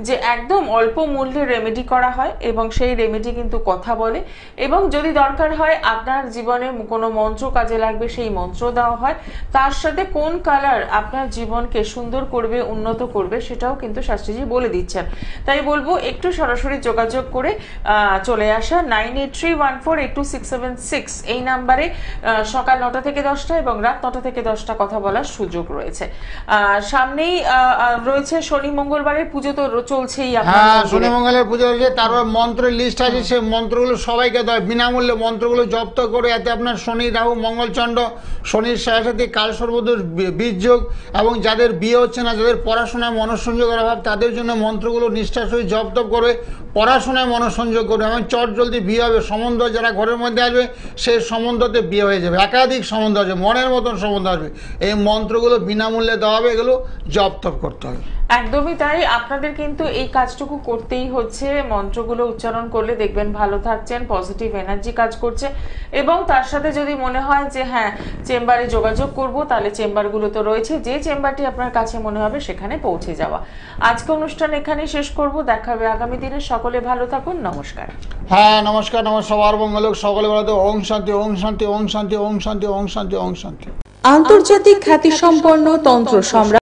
যে একদম অল্প মূল্যে রেমেডি করা হয়, এবং সেই রেমেডি কিন্তু কথা বলে, এবং যদি দরকার হয় আপনার জীবনে কোনো মন্ত্র কাজে লাগবে সেই মন্ত্র দেওয়া হয়। তার সাথে কোন কালার আপনার জীবনকে সুন্দর করবে, উন্নত করবে, সেটাও কিন্তু শাস্ত্রীজি বলে দিচ্ছেন। তাই বলবো একটু সরাসরি যোগাযোগ করে চলে আসা 9831482676 এই নাম্বারে সকাল 9টা থেকে 10টা এবং রাত 9টা থেকে 10টা কথা বলার সুযোগ রয়েছে। সামনেই রয়েছে শনি মঙ্গলবারের পুজো, তো চলছেই। হ্যাঁ, শনি মঙ্গলের পুজো রয়েছে, তারপর মন্ত্রের লিস্ট আছে, সেই মন্ত্রগুলো সবাইকে দেয় বিনামূল্যে, মন্ত্রগুলো জপ্ত করে, এতে আপনার শনি রাহু মঙ্গলচন্ড শনির সাথে কাল সর্বদোষ বীর্যোগ, এবং যাদের বিয়ে হচ্ছে না, যাদের পড়াশোনায় মনঃসংযোগের অভাব, তাদের জন্য মন্ত্রগুলো নিষ্ঠার সহিত জপ তপ করবে, পড়াশোনায় মনঃসংযোগ করবে, এবং চট জলদি বিয়ে হবে। সম্বন্ধ যারা ঘরের মধ্যে আসবে সেই সম্বন্ধতে বিয়ে হয়ে যাবে, একাধিক সম্বন্ধ আসবে, মনের মতন সম্বন্ধ আসবে। এই মন্ত্রগুলো বিনামূল্যে দেওয়া হবে, এগুলো জপ তপ করতে হবে। একদমই তাই, আপনাদের কিন্তু এই কাজটুকু করতেই হচ্ছে। মন্ত্রগুলো উচ্চারণ করলে দেখবেন ভালো থাকছেন, পজিটিভ এনার্জি কাজ করছে। এবং তার সাথে যদি মনে হয় যে হ্যাঁ চেম্বারে যোগাযোগ করব, তাহলে চেম্বারগুলো তো রয়েছে, যে চেম্বারটি আপনার কাছে মনে হবে সেখানে পৌঁছে যাওয়া। আজকে অনুষ্ঠান এখানেই শেষ করব, দেখা হবে আগামী দিনে। সকলে ভালো থাকুন, নমস্কার। হ্যাঁ, নমস্কার, সবার মঙ্গল হোক, সকলে ভালো থাকুন। ওম শান্তি, ওম শান্তি, ওম শান্তি, ওম শান্তি, ওম শান্তি, ওম শান্তি। আন্তর্জাতিক খ্যাতিসম্পন্ন তন্ত্র সম্রাট